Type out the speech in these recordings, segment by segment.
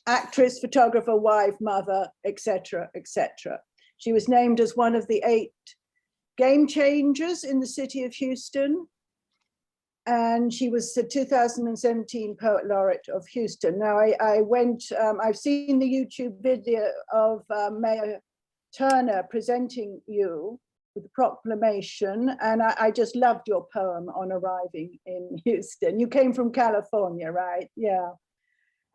actress, photographer, wife, mother, etc., etc. She was named as one of the 8 game changers in the city of Houston. And she was the 2017 Poet Laureate of Houston. Now, I've seen the YouTube video of Mayor Turner presenting you with the proclamation, and I just loved your poem on arriving in Houston. You came from California, right? Yeah.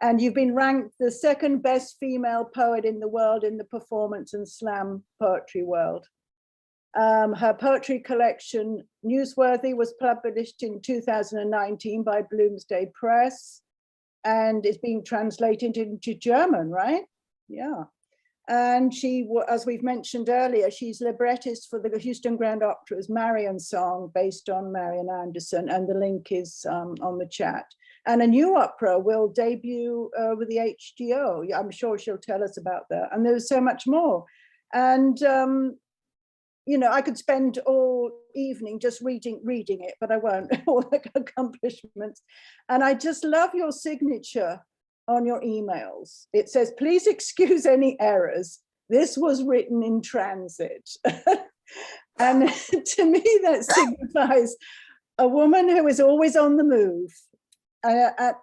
And you've been ranked the 2nd best female poet in the world in the performance and slam poetry world. Her poetry collection, Newsworthy, was published in 2019 by Bloomsday Press, and it's being translated into German, right? Yeah. And she, as we've mentioned earlier, she's librettist for the Houston Grand Opera's Marian song, based on Marian Anderson, and the link is on the chat. And a new opera will debut with the HGO. I'm sure she'll tell us about that. And there's so much more. And you know, I could spend all evening just reading it, but I won't. All the accomplishments. And I just love your signature on your emails. It says, please excuse any errors. This was written in transit. And to me, that signifies a woman who is always on the move,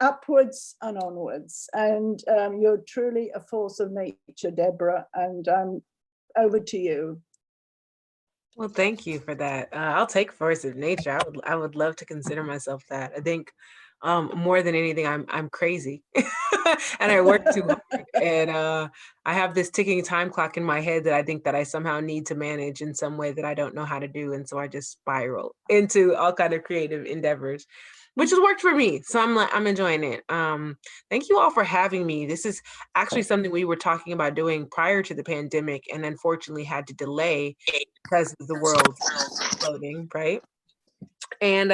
upwards and onwards. And you're truly a force of nature, Deborah. And over to you. Well, thank you for that. I'll take force of nature. I would love to consider myself that. I think more than anything, I'm crazy and I work too hard. And I have this ticking time clock in my head that I think that I somehow need to manage in some way that I don't know how to do. And so I just spiral into all kind of creative endeavors, which has worked for me. So I'm enjoying it. Thank you all for having me. This is actually something we were talking about doing prior to the pandemic, and unfortunately had to delay because of the world exploding, right? And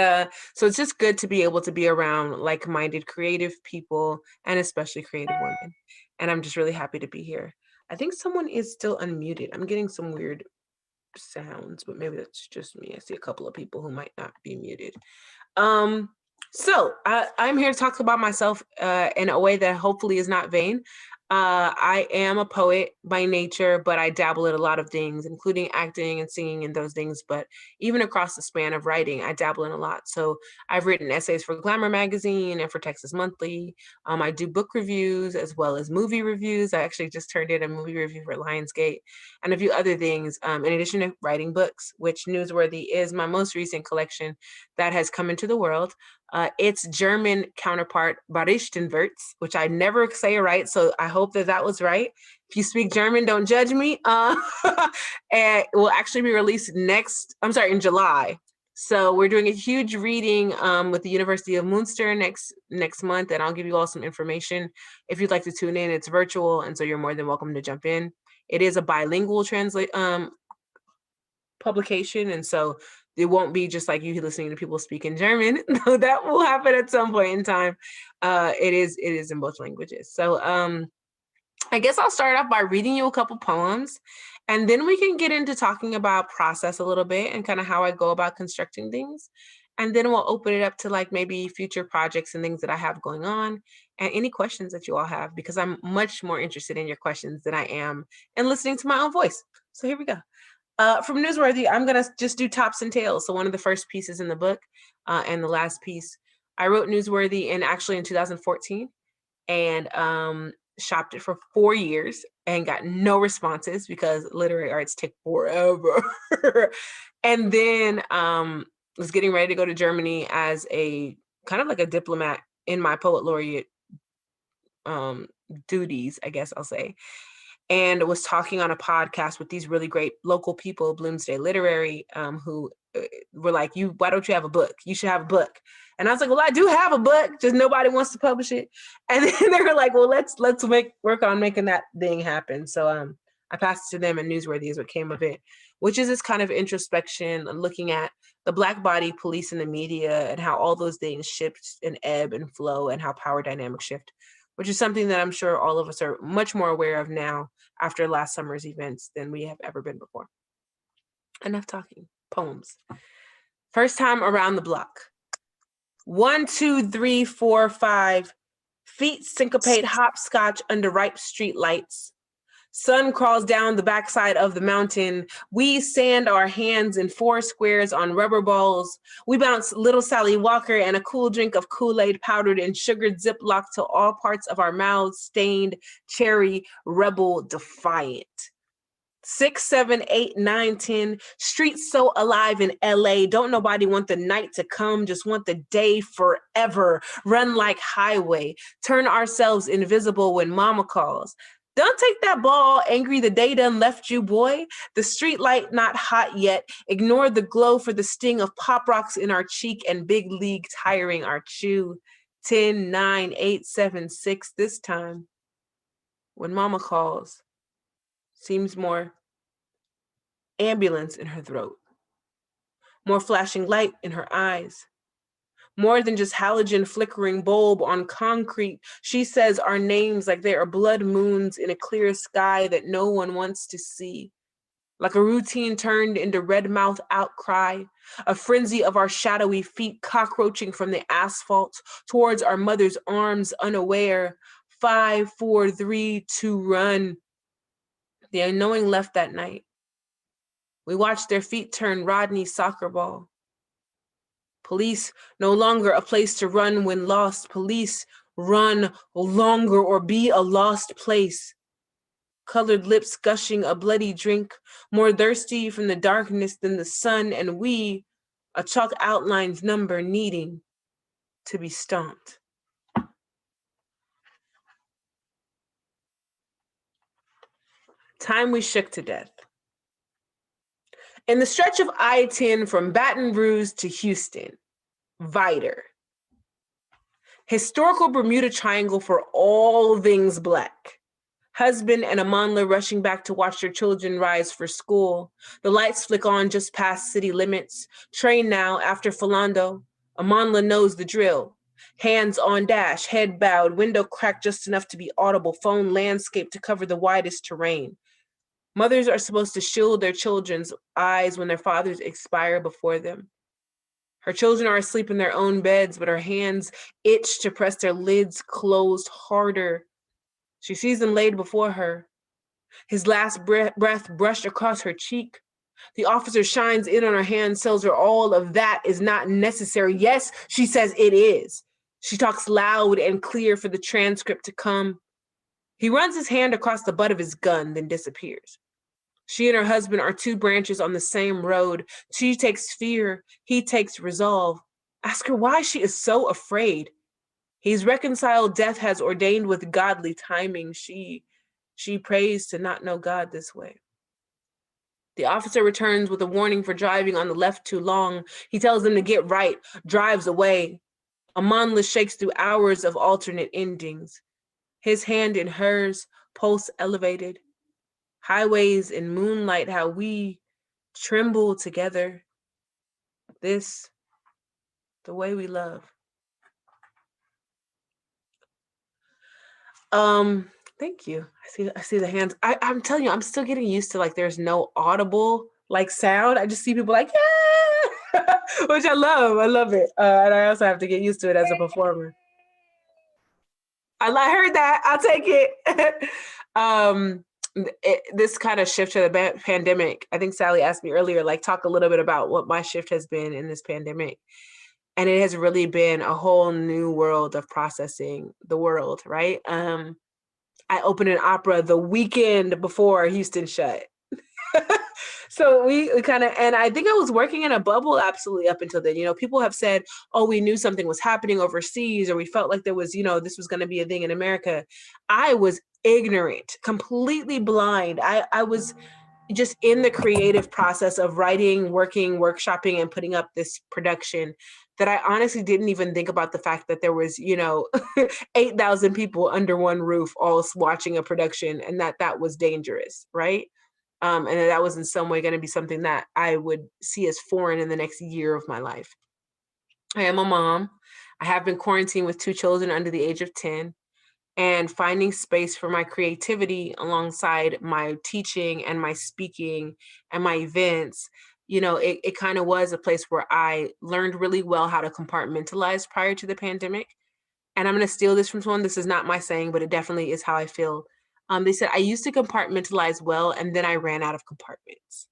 so it's just good to be able to be around like-minded creative people, and especially creative women. And I'm just really happy to be here. I think someone is still unmuted. I'm getting some weird sounds, but maybe that's just me. I see a couple of people who might not be muted. So I'm here to talk about myself in a way that hopefully is not vain. I am a poet by nature, but I dabble in a lot of things, including acting and singing and those things. But even across the span of writing, I dabble in a lot. So I've written essays for Glamour magazine and for Texas Monthly. I do book reviews as well as movie reviews. I actually just turned in a movie review for Lionsgate and a few other things, in addition to writing books, which Newsworthy is my most recent collection that has come into the world. Its German counterpart, Berichtenwärts, which I never say right, so I hope that was right. If you speak German, don't judge me. And it will actually be released in July. So we're doing a huge reading with the University of Münster next month, and I'll give you all some information if you'd like to tune in. It's virtual, and so you're more than welcome to jump in. It is a bilingual publication, and so it won't be just like you listening to people speak in German. Though that will happen at some point in time. It is in both languages. So I guess I'll start off by reading you a couple poems, and then we can get into talking about process a little bit and kind of how I go about constructing things. And then we'll open it up to like maybe future projects and things that I have going on, and any questions that you all have, because I'm much more interested in your questions than I am in listening to my own voice. So here we go. From Newsworthy, I'm going to just do tops and tails. So one of the first pieces in the book and the last piece. I wrote Newsworthy in 2014 and shopped it for 4 years and got no responses because literary arts take forever. And then was getting ready to go to Germany as a kind of like a diplomat in my Poet Laureate duties, I guess I'll say. And was talking on a podcast with these really great local people, Bloomsday Literary, who were like, why don't you have a book? You should have a book. And I was like, well, I do have a book, just nobody wants to publish it. And then they were like, well, let's work on making that thing happen. So I passed it to them, and Newsworthy is what came of it, which is this kind of introspection, looking at the Black body, police, and the media, and how all those things shift and ebb and flow, and how power dynamics shift, which is something that I'm sure all of us are much more aware of now after last summer's events than we have ever been before. Enough talking. Poems. First time around the block. 1, 2, 3, 4, 5. Feet syncopate hopscotch under ripe street lights. Sun crawls down the backside of the mountain. We sand our hands in 4 squares on rubber balls. We bounce little Sally Walker and a cool drink of Kool-Aid powdered in sugared Ziploc to all parts of our mouths stained, cherry, rebel, defiant. 6, 7, 8, 9, 10. Streets so alive in LA. Don't nobody want the night to come, just want the day forever. Run like highway. Turn ourselves invisible when mama calls. Don't take that ball, angry the day done left you, boy. The street light not hot yet. Ignore the glow for the sting of pop rocks in our cheek and big league tiring our chew. 10, 9, 8, 7, 6 this time. When mama calls, seems more ambulance in her throat, more flashing light in her eyes. More than just halogen flickering bulb on concrete, she says our names like they are blood moons in a clear sky that no one wants to see. Like a routine turned into red mouth outcry, a frenzy of our shadowy feet cockroaching from the asphalt towards our mother's arms unaware. 5, 4, 3, 2, run. The unknowing left that night. We watched their feet turn Rodney's soccer ball. Police no longer a place to run when lost. Police run longer or be a lost place. Colored lips gushing a bloody drink, more thirsty from the darkness than the sun, and we, a chalk outlines number needing to be stomped. Time we shook to death. In the stretch of I-10 from Baton Rouge to Houston, Viter. Historical Bermuda Triangle for all things Black. Husband and Amanla rushing back to watch their children rise for school. The lights flick on just past city limits. Train now after Philando. Amanla knows the drill. Hands on dash, head bowed, window cracked just enough to be audible, phone landscape to cover the widest terrain. Mothers are supposed to shield their children's eyes when their fathers expire before them. Her children are asleep in their own beds, but her hands itch to press their lids closed harder. She sees him laid before her. His last breath brushed across her cheek. The officer shines in on her hand, tells her all of that is not necessary. Yes, she says it is. She talks loud and clear for the transcript to come. He runs his hand across the butt of his gun, then disappears. She and her husband are 2 branches on the same road. She takes fear, he takes resolve. Ask her why she is so afraid. He's reconciled death has ordained with godly timing. She prays to not know God this way. The officer returns with a warning for driving on the left too long. He tells them to get right, drives away. Amanla shakes through hours of alternate endings. His hand in hers, pulse elevated. Highways in moonlight, how we tremble together. This, the way we love. Thank you. I see the hands. I'm telling you, I'm still getting used to like there's no audible like sound. I just see people like, yeah, which I love. I love it. And I also have to get used to it as a performer. I heard that. I'll take it. This kind of shift to the pandemic, I think Sally asked me earlier, like talk a little bit about what my shift has been in this pandemic. And it has really been a whole new world of processing the world, right? I opened an opera the weekend before Houston shut. So we kind of, and I think I was working in a bubble absolutely up until then. You know, people have said, oh, we knew something was happening overseas, or we felt like there was, you know, this was going to be a thing in America. I was ignorant, completely blind. I was just in the creative process of writing, working, workshopping, and putting up this production that I honestly didn't even think about the fact that there was, you know, 8,000 people under one roof all watching a production, and that was dangerous, right? And that was in some way going to be something that I would see as foreign in the next year of my life. I am a mom. I have been quarantined with 2 children under the age of 10, and finding space for my creativity alongside my teaching and my speaking and my events. You know, it kind of was a place where I learned really well how to compartmentalize prior to the pandemic. and I'm going to steal this from someone. This is not my saying, but it definitely is how I feel. They said, I used to compartmentalize well, and then I ran out of compartments.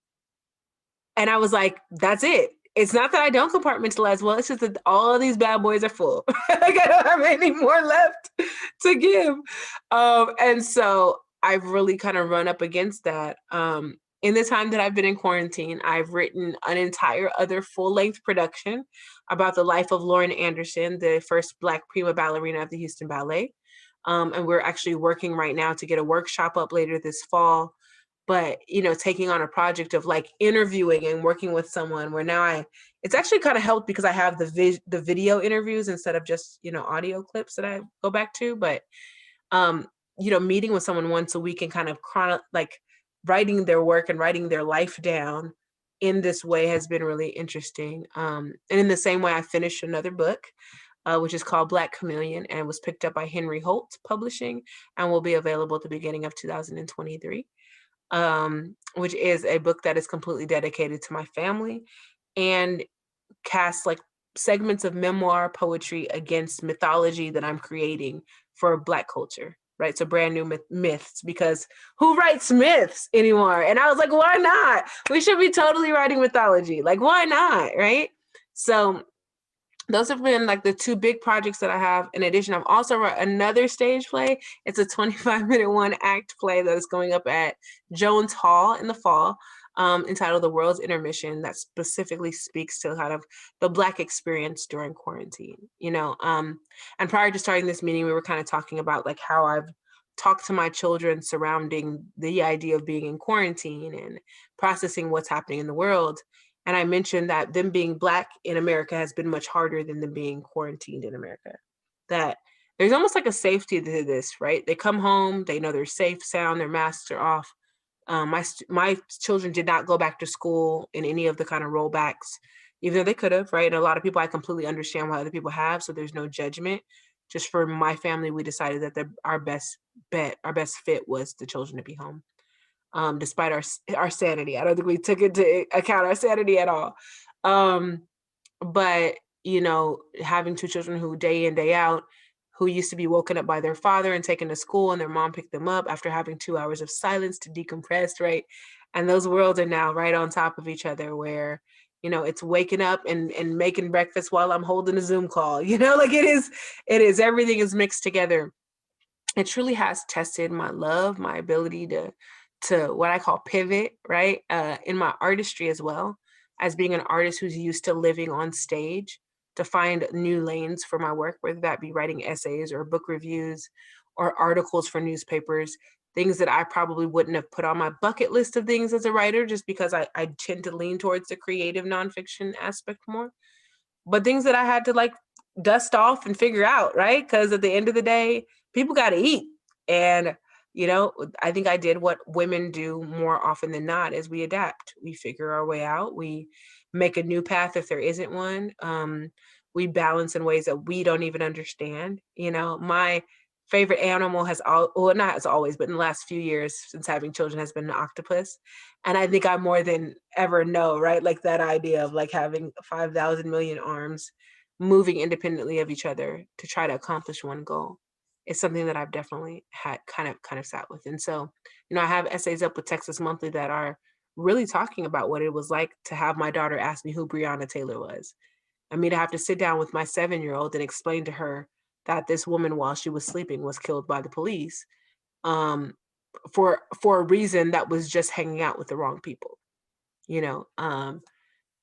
And I was like, that's it. It's not that I don't compartmentalize well. It's just that all of these bad boys are full. Like, I don't have any more left to give. And so I've really kind of run up against that. In the time that I've been in quarantine, I've written an entire other full-length production about the life of Lauren Anderson, the first Black prima ballerina of the Houston Ballet. And we're actually working right now to get a workshop up later this fall. But, taking on a project of like interviewing and working with someone where now it's actually kind of helped because I have the video interviews instead of just, audio clips that I go back to. But, meeting with someone once a week and kind of writing their work and writing their life down in this way has been really interesting. And in the same way, I finished another book, which is called Black Chameleon, and was picked up by Henry Holt Publishing and will be available at the beginning of 2023, which is a book that is completely dedicated to my family and casts like segments of memoir poetry against mythology that I'm creating for Black culture. Right. So brand new myths, because who writes myths anymore? And I was like, why not? We should be totally writing mythology. Like, why not? Right. So those have been like the two big projects that I have. In addition, I've also wrote another stage play. It's a 25-minute one-act play that is going up at Jones Hall in the fall, entitled The World's Intermission, that specifically speaks to kind of the Black experience during quarantine, and prior to starting this meeting, we were kind of talking about like how I've talked to my children surrounding the idea of being in quarantine and processing what's happening in the world. And I mentioned that them being Black in America has been much harder than them being quarantined in America. That there's almost like a safety to this, right? They come home, they know they're safe, sound, their masks are off. My children did not go back to school in any of the kind of rollbacks, even though they could have, right? And a lot of people, I completely understand why other people have, so there's no judgment. Just for my family, we decided that our best bet, our best fit was the children to be home. Despite our sanity. I don't think we took into account our sanity at all. But, having two children who day in, day out, who used to be woken up by their father and taken to school and their mom picked them up after having 2 hours of silence to decompress, right? And those worlds are now right on top of each other where, it's waking up and making breakfast while I'm holding a Zoom call, like it is, everything is mixed together. It truly has tested my love, my ability to what I call pivot, right? In my artistry as well, as being an artist who's used to living on stage, to find new lanes for my work, whether that be writing essays or book reviews or articles for newspapers, things that I probably wouldn't have put on my bucket list of things as a writer, just because I tend to lean towards the creative nonfiction aspect more. But things that I had to like dust off and figure out, right? Because at the end of the day, people got to eat. And I think I did what women do more often than not, is we adapt. We figure our way out. We make a new path if there isn't one. We balance in ways that we don't even understand. My favorite animal not as always, but in the last few years since having children, has been an octopus. And I think I more than ever know, right? Like that idea of like having 5,000 million arms moving independently of each other to try to accomplish one goal. It's something that I've definitely had kind of sat with. And so, I have essays up with Texas Monthly that are really talking about what it was like to have my daughter ask me who Breonna Taylor was. And me to have to sit down with my 7-year-old and explain to her that this woman, while she was sleeping, was killed by the police, for a reason that was just hanging out with the wrong people,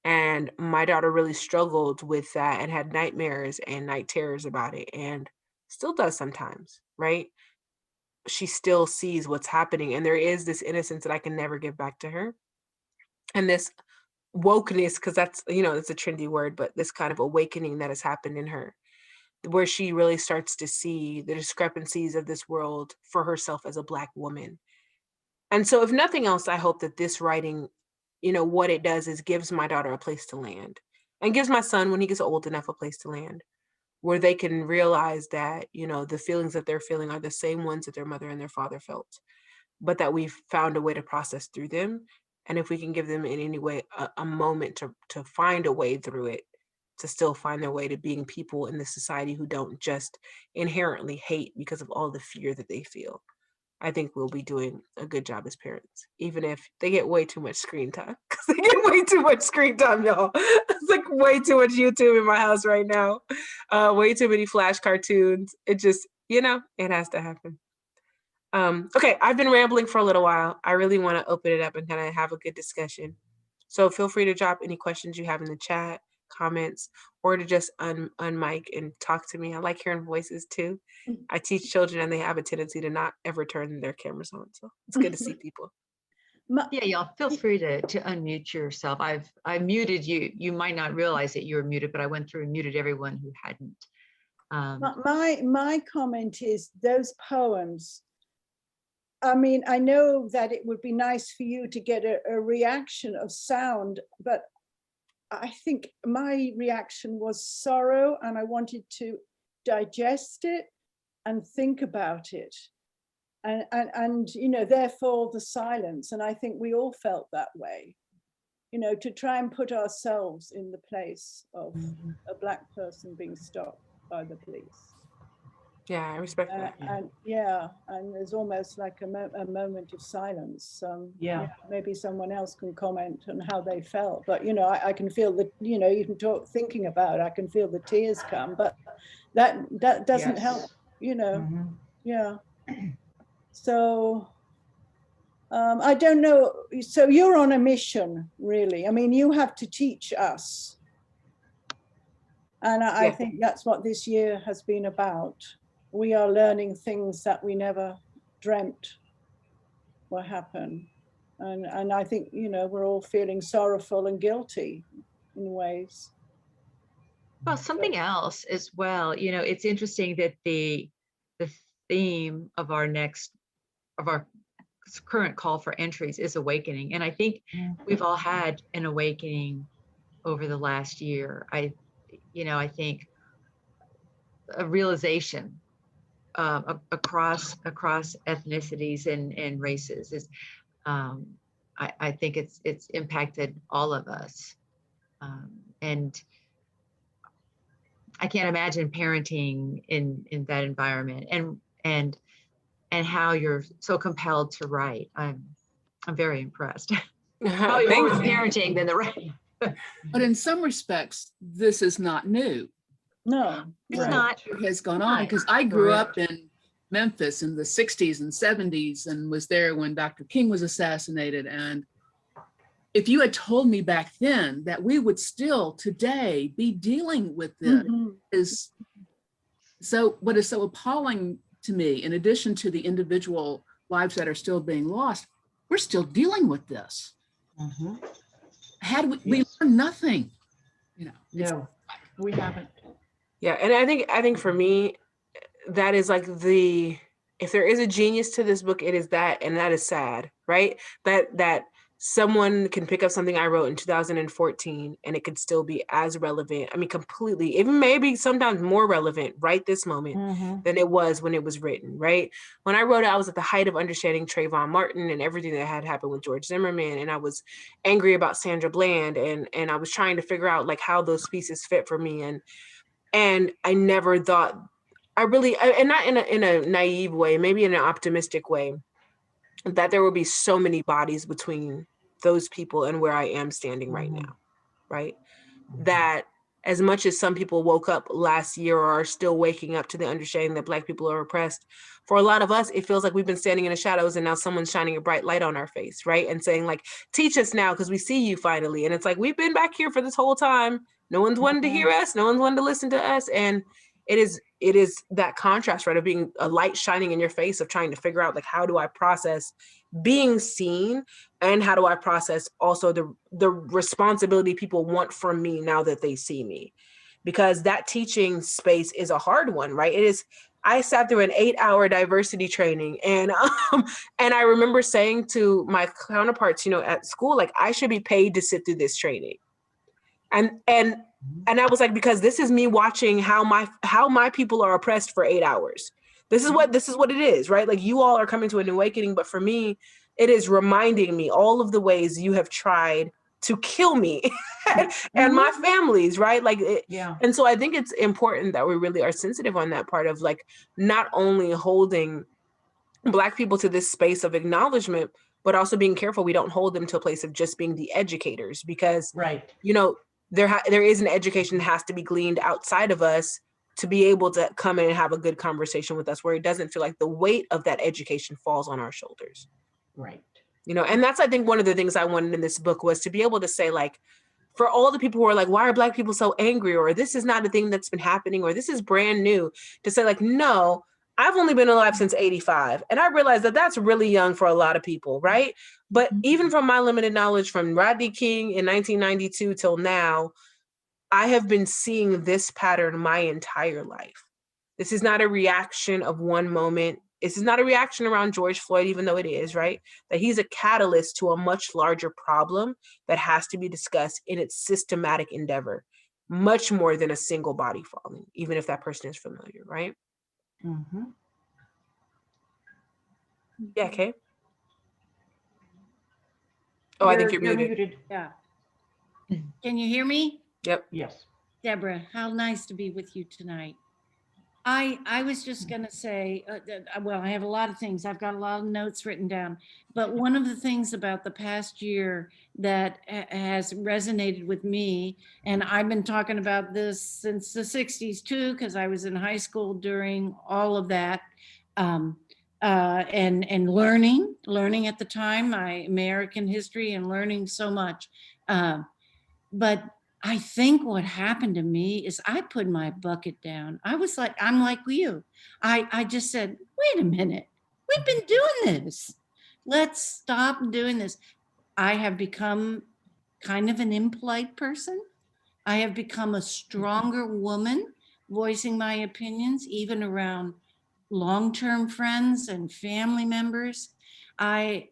and my daughter really struggled with that and had nightmares and night terrors about it, and still does sometimes, right? She still sees what's happening, and there is this innocence that I can never give back to her. And this wokeness, because that's, it's a trendy word, but this kind of awakening that has happened in her, where she really starts to see the discrepancies of this world for herself as a Black woman. And so if nothing else, I hope that this writing, what it does is gives my daughter a place to land, and gives my son, when he gets old enough, a place to land, where they can realize that, the feelings that they're feeling are the same ones that their mother and their father felt, but that we've found a way to process through them. And if we can give them in any way a moment to find a way through it, to still find their way to being people in this society who don't just inherently hate because of all the fear that they feel. I think we'll be doing a good job as parents, even if they get way too much screen time. Because they get way too much screen time, y'all. It's like way too much YouTube in my house right now. Way too many Flash cartoons. It just, it has to happen. Okay, I've been rambling for a little while. I really want to open it up and kind of have a good discussion. So feel free to drop any questions you have in the chat, comments, or to just unmic and talk to me. I like hearing voices too. I teach children and they have a tendency to not ever turn their cameras on. So it's good to see people. Yeah, y'all feel free to unmute yourself. I muted you. You might not realize that you were muted, but I went through and muted everyone who hadn't. My comment is those poems. I mean, I know that it would be nice for you to get a reaction of sound, but I think my reaction was sorrow, and I wanted to digest it and think about it. And therefore the silence. And I think we all felt that way, to try and put ourselves in the place of a Black person being stopped by the police. Yeah, I respect that. And there's almost like a moment of silence. Maybe someone else can comment on how they felt, but I can feel that, you can talk thinking about it, I can feel the tears come, but that doesn't help, yeah. So I don't know, so you're on a mission, really. I mean, you have to teach us, and I think that's what this year has been about. We are learning things that we never dreamt will happen. And I think, we're all feeling sorrowful and guilty in ways. Well, something else as well, it's interesting that the theme of our current call for entries is awakening. And I think we've all had an awakening over the last year. I think a realization across ethnicities and races is, I think it's impacted all of us. And I can't imagine parenting in that environment and how you're so compelled to write. I'm very impressed. Probably more with parenting than the writing. But in some respects, this is not new. No, it's not. It has gone on because I grew up in Memphis in the 60s and 70s and was there when Dr. King was assassinated. And if you had told me back then that we would still today be dealing with this, what is so appalling to me, in addition to the individual lives that are still being lost, we're still dealing with this. Had we learned nothing, No, we haven't. Yeah, and I think for me, that is like if there is a genius to this book, it is that, and that is sad, right? That someone can pick up something I wrote in 2014 and it could still be as relevant. I mean, completely, even maybe sometimes more relevant right this moment than it was when it was written, right? When I wrote it, I was at the height of understanding Trayvon Martin and everything that had happened with George Zimmerman. And I was angry about Sandra Bland. And I was trying to figure out like how those pieces fit for me. And I never thought, and not in a naive way, maybe in an optimistic way, that there will be so many bodies between those people and where I am standing right now, right? That as much as some people woke up last year or are still waking up to the understanding that Black people are oppressed, for a lot of us, it feels like we've been standing in the shadows and now someone's shining a bright light on our face, right? And saying like, teach us now because we see you finally. And it's like, we've been back here for this whole time. No one's wanted to hear us. No one's wanted to listen to us. And it is that contrast, right, of being a light shining in your face, of trying to figure out like, how do I process being seen, and how do I process also the responsibility people want from me now that they see me? Because that teaching space is a hard one, right? It is. I sat through an 8-hour diversity training, and I remember saying to my counterparts, at school, like, I should be paid to sit through this training. And I was like, because this is me watching how my people are oppressed for 8 hours. This is what it is, right? Like, you all are coming to an awakening, but for me, it is reminding me all of the ways you have tried to kill me and my families, right? Like, Yeah. and so I think it's important that we really are sensitive on that part of like not only holding Black people to this space of acknowledgement, but also being careful we don't hold them to a place of just being the educators, because Right. you know there is an education that has to be gleaned outside of us to be able to come in and have a good conversation with us, where it doesn't feel like the weight of that education falls on our shoulders. Right. You know, and that's, I think, one of the things I wanted in this book was to be able to say, like, for all the people who are like, why are Black people so angry? Or this is not a thing that's been happening, or this is brand new, to say like, no, I've only been alive since 85. And I realize that that's really young for a lot of people, right? But even from my limited knowledge from Rodney King in 1992 till now, I have been seeing this pattern my entire life. This is not a reaction of one moment. This is not a reaction around George Floyd, even though it is, right? That he's a catalyst to a much larger problem that has to be discussed in its systematic endeavor, much more than a single body falling, even if that person is familiar, right? Mm-hmm. Yeah, okay. Oh, I think you're muted. Yeah. Can you hear me? Yep. Yes. Deborah, how nice to be with you tonight. I was just going to say, well, I have a lot of things. I've got a lot of notes written down. But one of the things about the past year that has resonated with me, and I've been talking about this since the 60s too, because I was in high school during all of that. And learning at the time, my American history, and learning so much. But I think what happened to me is I put my bucket down. I was like, I'm like you. I just said, wait a minute, we've been doing this. Let's stop doing this. I have become kind of an impolite person. I have become a stronger woman, voicing my opinions, even around long-term friends and family members. I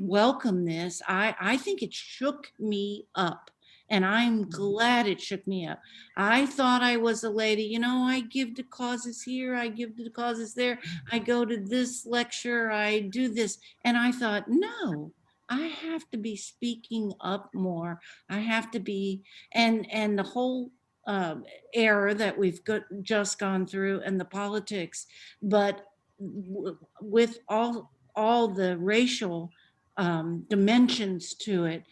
welcome this. I think it shook me up, and I'm glad it shook me up. I thought I was a lady, you know, I give to causes here, I give to causes there, I go to this lecture, I do this. And I thought, no, I have to be speaking up more. I have to be, and the whole era that we've just gone through, and the politics, but with all the racial dimensions to it,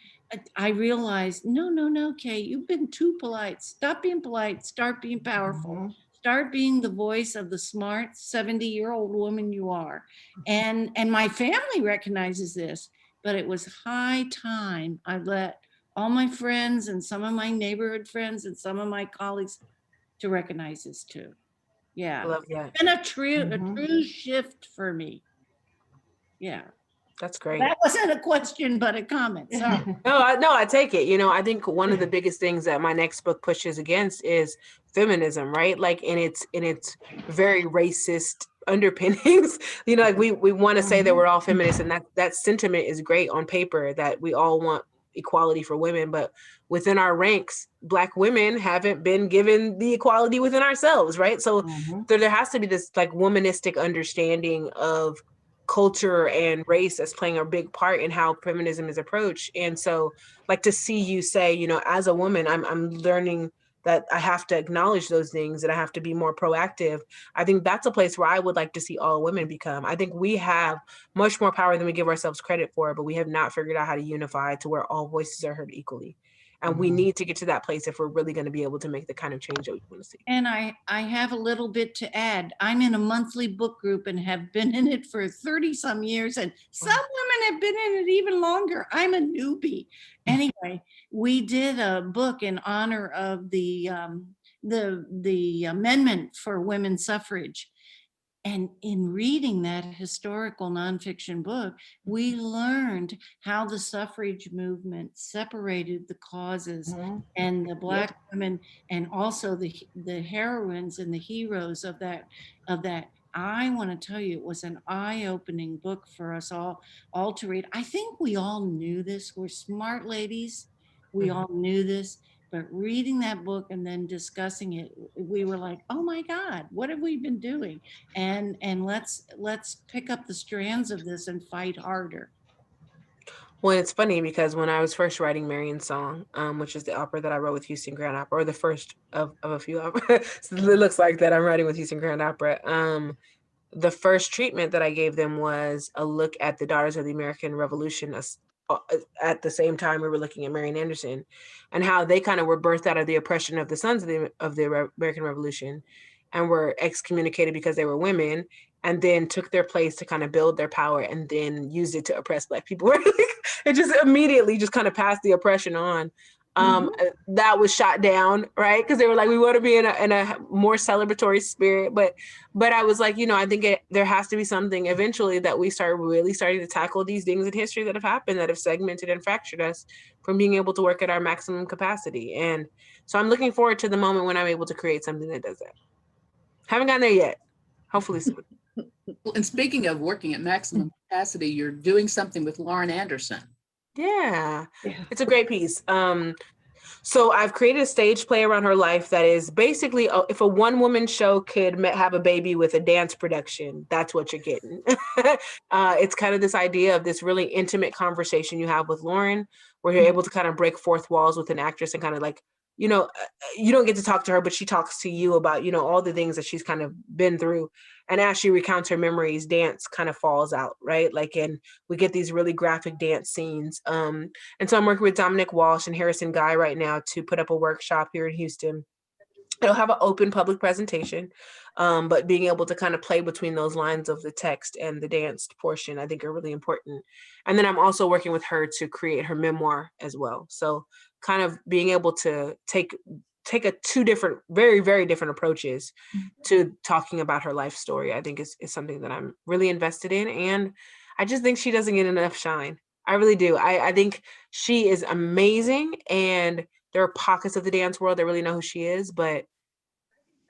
I realized, no, Kay, you've been too polite. Stop being polite. Start being powerful. Mhm. Start being the voice of the smart 70-year-old woman you are. And my family recognizes this, but it was high time I let all my friends and some of my neighborhood friends and some of my colleagues to recognize this too. I Yeah. love that. It's been a true Mhm. shift for me. Yeah. That's great. That wasn't a question, but a comment. Sorry. No, I take it. You know, I think one of the biggest things that my next book pushes against is feminism, right? Like in its very racist underpinnings. You know, like we want to say that we're all feminists, and that sentiment is great on paper, that we all want equality for women, but within our ranks, Black women haven't been given the equality within ourselves, right? So there has to be this like womanistic understanding of culture and race as playing a big part in how feminism is approached. And so like to see you say, you know, as a woman, I'm learning that I have to acknowledge those things and I have to be more proactive. I think that's a place where I would like to see all women become. I think we have much more power than we give ourselves credit for, but we have not figured out how to unify to where all voices are heard equally. And we need to get to that place if we're really going to be able to make the kind of change that we want to see. And I have a little bit to add. I'm in a monthly book group and have been in it for 30 some years. And some women have been in it even longer. I'm a newbie. Anyway, we did a book in honor of the amendment for women's suffrage. And in reading that historical nonfiction book, we learned how the suffrage movement separated the causes and the Black women, and also the heroines and the heroes of that. I want to tell you, it was an eye-opening book for us all to read. I think we all knew this. We're smart ladies. We all knew this. But reading that book and then discussing it, we were like, oh my God, what have we been doing? And let's pick up the strands of this and fight harder. Well, it's funny because when I was first writing Marion's Song, which is the opera that I wrote with Houston Grand Opera, or the first of a few operas, so it looks like that I'm writing with Houston Grand Opera. The first treatment that I gave them was a look at the Daughters of the American Revolution at the same time we were looking at Marian Anderson, and how they kind of were birthed out of the oppression of the sons of the American Revolution, and were excommunicated because they were women, and then took their place to kind of build their power, and then used it to oppress Black people. It just immediately just kind of passed the oppression on. That was shot down, right? Because they were like, we want to be in a more celebratory spirit, but I was like, I think there has to be something eventually that we start really starting to tackle these things in history that have happened, that have segmented and fractured us from being able to work at our maximum capacity. And so I'm looking forward to the moment when I'm able to create something that does that. Haven't gotten there yet. Hopefully soon. And speaking of working at maximum capacity, you're doing something with Lauren Anderson. Yeah, it's a great piece. So I've created a stage play around her life that is basically, if a one-woman show could have a baby with a dance production, that's what you're getting. It's kind of this idea of this really intimate conversation you have with Lauren, where you're able to kind of break fourth walls with an actress and kind of like, you don't get to talk to her, but she talks to you about, all the things that she's kind of been through. And as she recounts her memories, dance kind of falls out, right? And we get these really graphic dance scenes. And so I'm working with Dominic Walsh and Harrison Guy right now to put up a workshop here in Houston. It'll have an open public presentation, but being able to kind of play between those lines of the text and the danced portion, I think are really important. And then I'm also working with her to create her memoir as well. So kind of being able to take two different, very, very different approaches to talking about her life story, I think is something that I'm really invested in. And I just think she doesn't get enough shine. I really do. I think she is amazing. And there are pockets of the dance world that really know who she is, but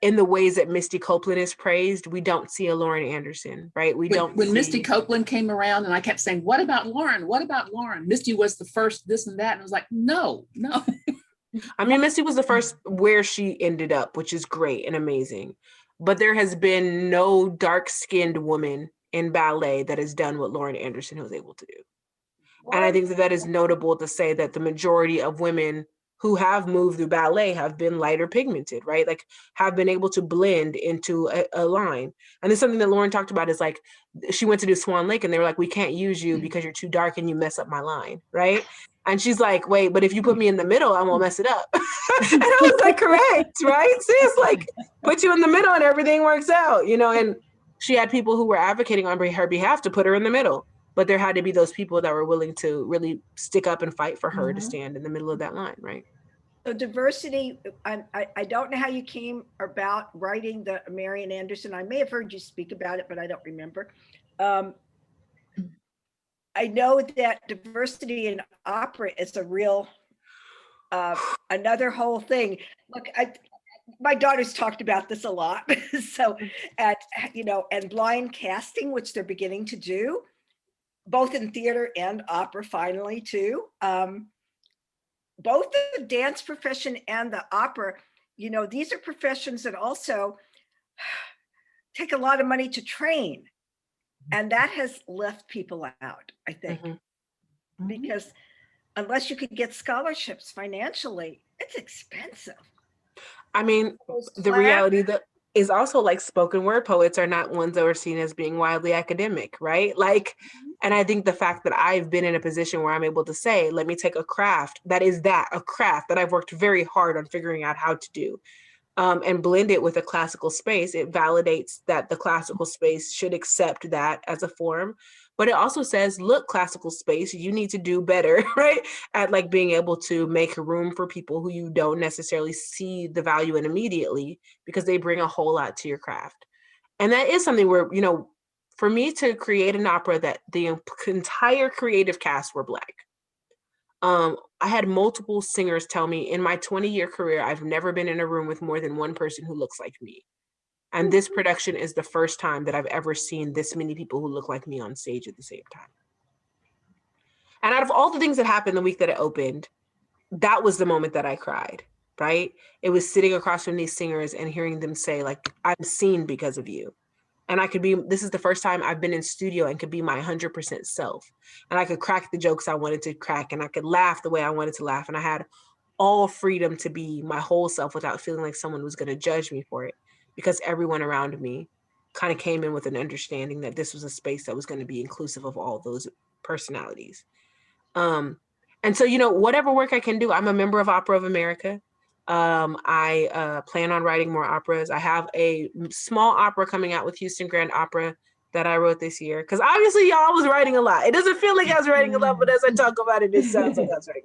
in the ways that Misty Copeland is praised, we don't see a Lauren Anderson, right? When Misty Copeland came around and I kept saying, what about Lauren? What about Lauren? Misty was the first this and that. And I was like, no. I mean, Misty was the first where she ended up, which is great and amazing. But there has been no dark-skinned woman in ballet that has done what Lauren Anderson was able to do. And I think that is notable to say that the majority of women who have moved through ballet have been lighter pigmented, right? Like have been able to blend into a line. And there's something that Lauren talked about is like, she went to do Swan Lake and they were like, we can't use you because you're too dark and you mess up my line, right? And she's like, wait, but if you put me in the middle, I won't mess it up. And I was like, correct, right? Sis, like put you in the middle and everything works out, and she had people who were advocating on her behalf to put her in the middle. But there had to be those people that were willing to really stick up and fight for her to stand in the middle of that line, right? So diversity, I don't know how you came about writing the Marian Anderson. I may have heard you speak about it, but I don't remember. I know that diversity in opera is a real, another whole thing. Look, my daughter's talked about this a lot. So, and blind casting, which they're beginning to do, both in theater and opera finally too. Both the dance profession and the opera, these are professions that also take a lot of money to train. And that has left people out, I think, because unless you could get scholarships financially, it's expensive. I mean, the reality that is also like spoken word poets are not ones that are seen as being wildly academic, right? Like, and I think the fact that I've been in a position where I'm able to say, let me take a craft a craft that I've worked very hard on figuring out how to do, and blend it with a classical space. It validates that the classical space should accept that as a form, but it also says, look, classical space, you need to do better, right? At like being able to make room for people who you don't necessarily see the value in immediately because they bring a whole lot to your craft. And that is something where, for me to create an opera that the entire creative cast were Black. I had multiple singers tell me in my 20-year career, I've never been in a room with more than one person who looks like me. And this production is the first time that I've ever seen this many people who look like me on stage at the same time. And out of all the things that happened the week that it opened, that was the moment that I cried, right? It was sitting across from these singers and hearing them say, like, I'm seen because of you. And this is the first time I've been in studio and could be my 100% self. And I could crack the jokes I wanted to crack, and I could laugh the way I wanted to laugh. And I had all freedom to be my whole self without feeling like someone was going to judge me for it, because everyone around me kind of came in with an understanding that this was a space that was going to be inclusive of all those personalities. And so, whatever work I can do, I'm a member of Opera of America. I plan on writing more operas. I have a small opera coming out with Houston Grand Opera that I wrote this year. Because obviously y'all was writing a lot. It doesn't feel like I was writing a lot, but as I talk about it, it sounds like I was writing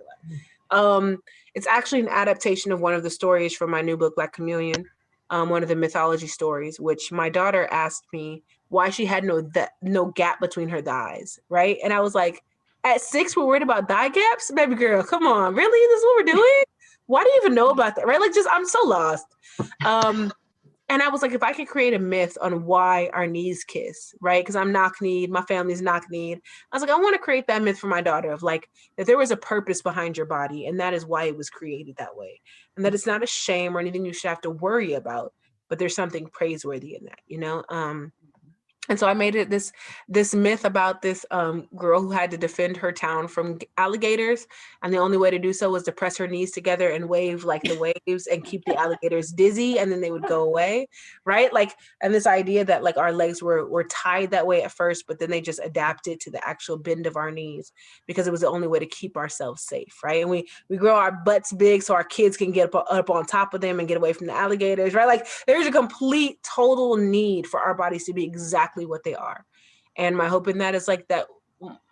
a lot. It's actually an adaptation of one of the stories from my new book, Black Chameleon, one of the mythology stories, which my daughter asked me why she had no gap between her thighs, right? And I was like, at 6, we're worried about thigh gaps? Baby girl, come on, really? This is what we're doing? Why do you even know about that, right? Like, I'm so lost. And I was like, if I could create a myth on why our knees kiss, right? Because I'm knock-kneed, my family's knock-kneed. I was like, I want to create that myth for my daughter of like, that there was a purpose behind your body, and that is why it was created that way. And that it's not a shame or anything you should have to worry about, but there's something praiseworthy in that, And so I made it this myth about this girl who had to defend her town from alligators. And the only way to do so was to press her knees together and wave like the waves and keep the alligators dizzy, and then they would go away, right? Like, and this idea that like our legs were tied that way at first, but then they just adapted to the actual bend of our knees because it was the only way to keep ourselves safe, right? And we grow our butts big so our kids can get up on top of them and get away from the alligators, right? Like, there's a complete, total need for our bodies to be exactly what they are. And my hope in that is like that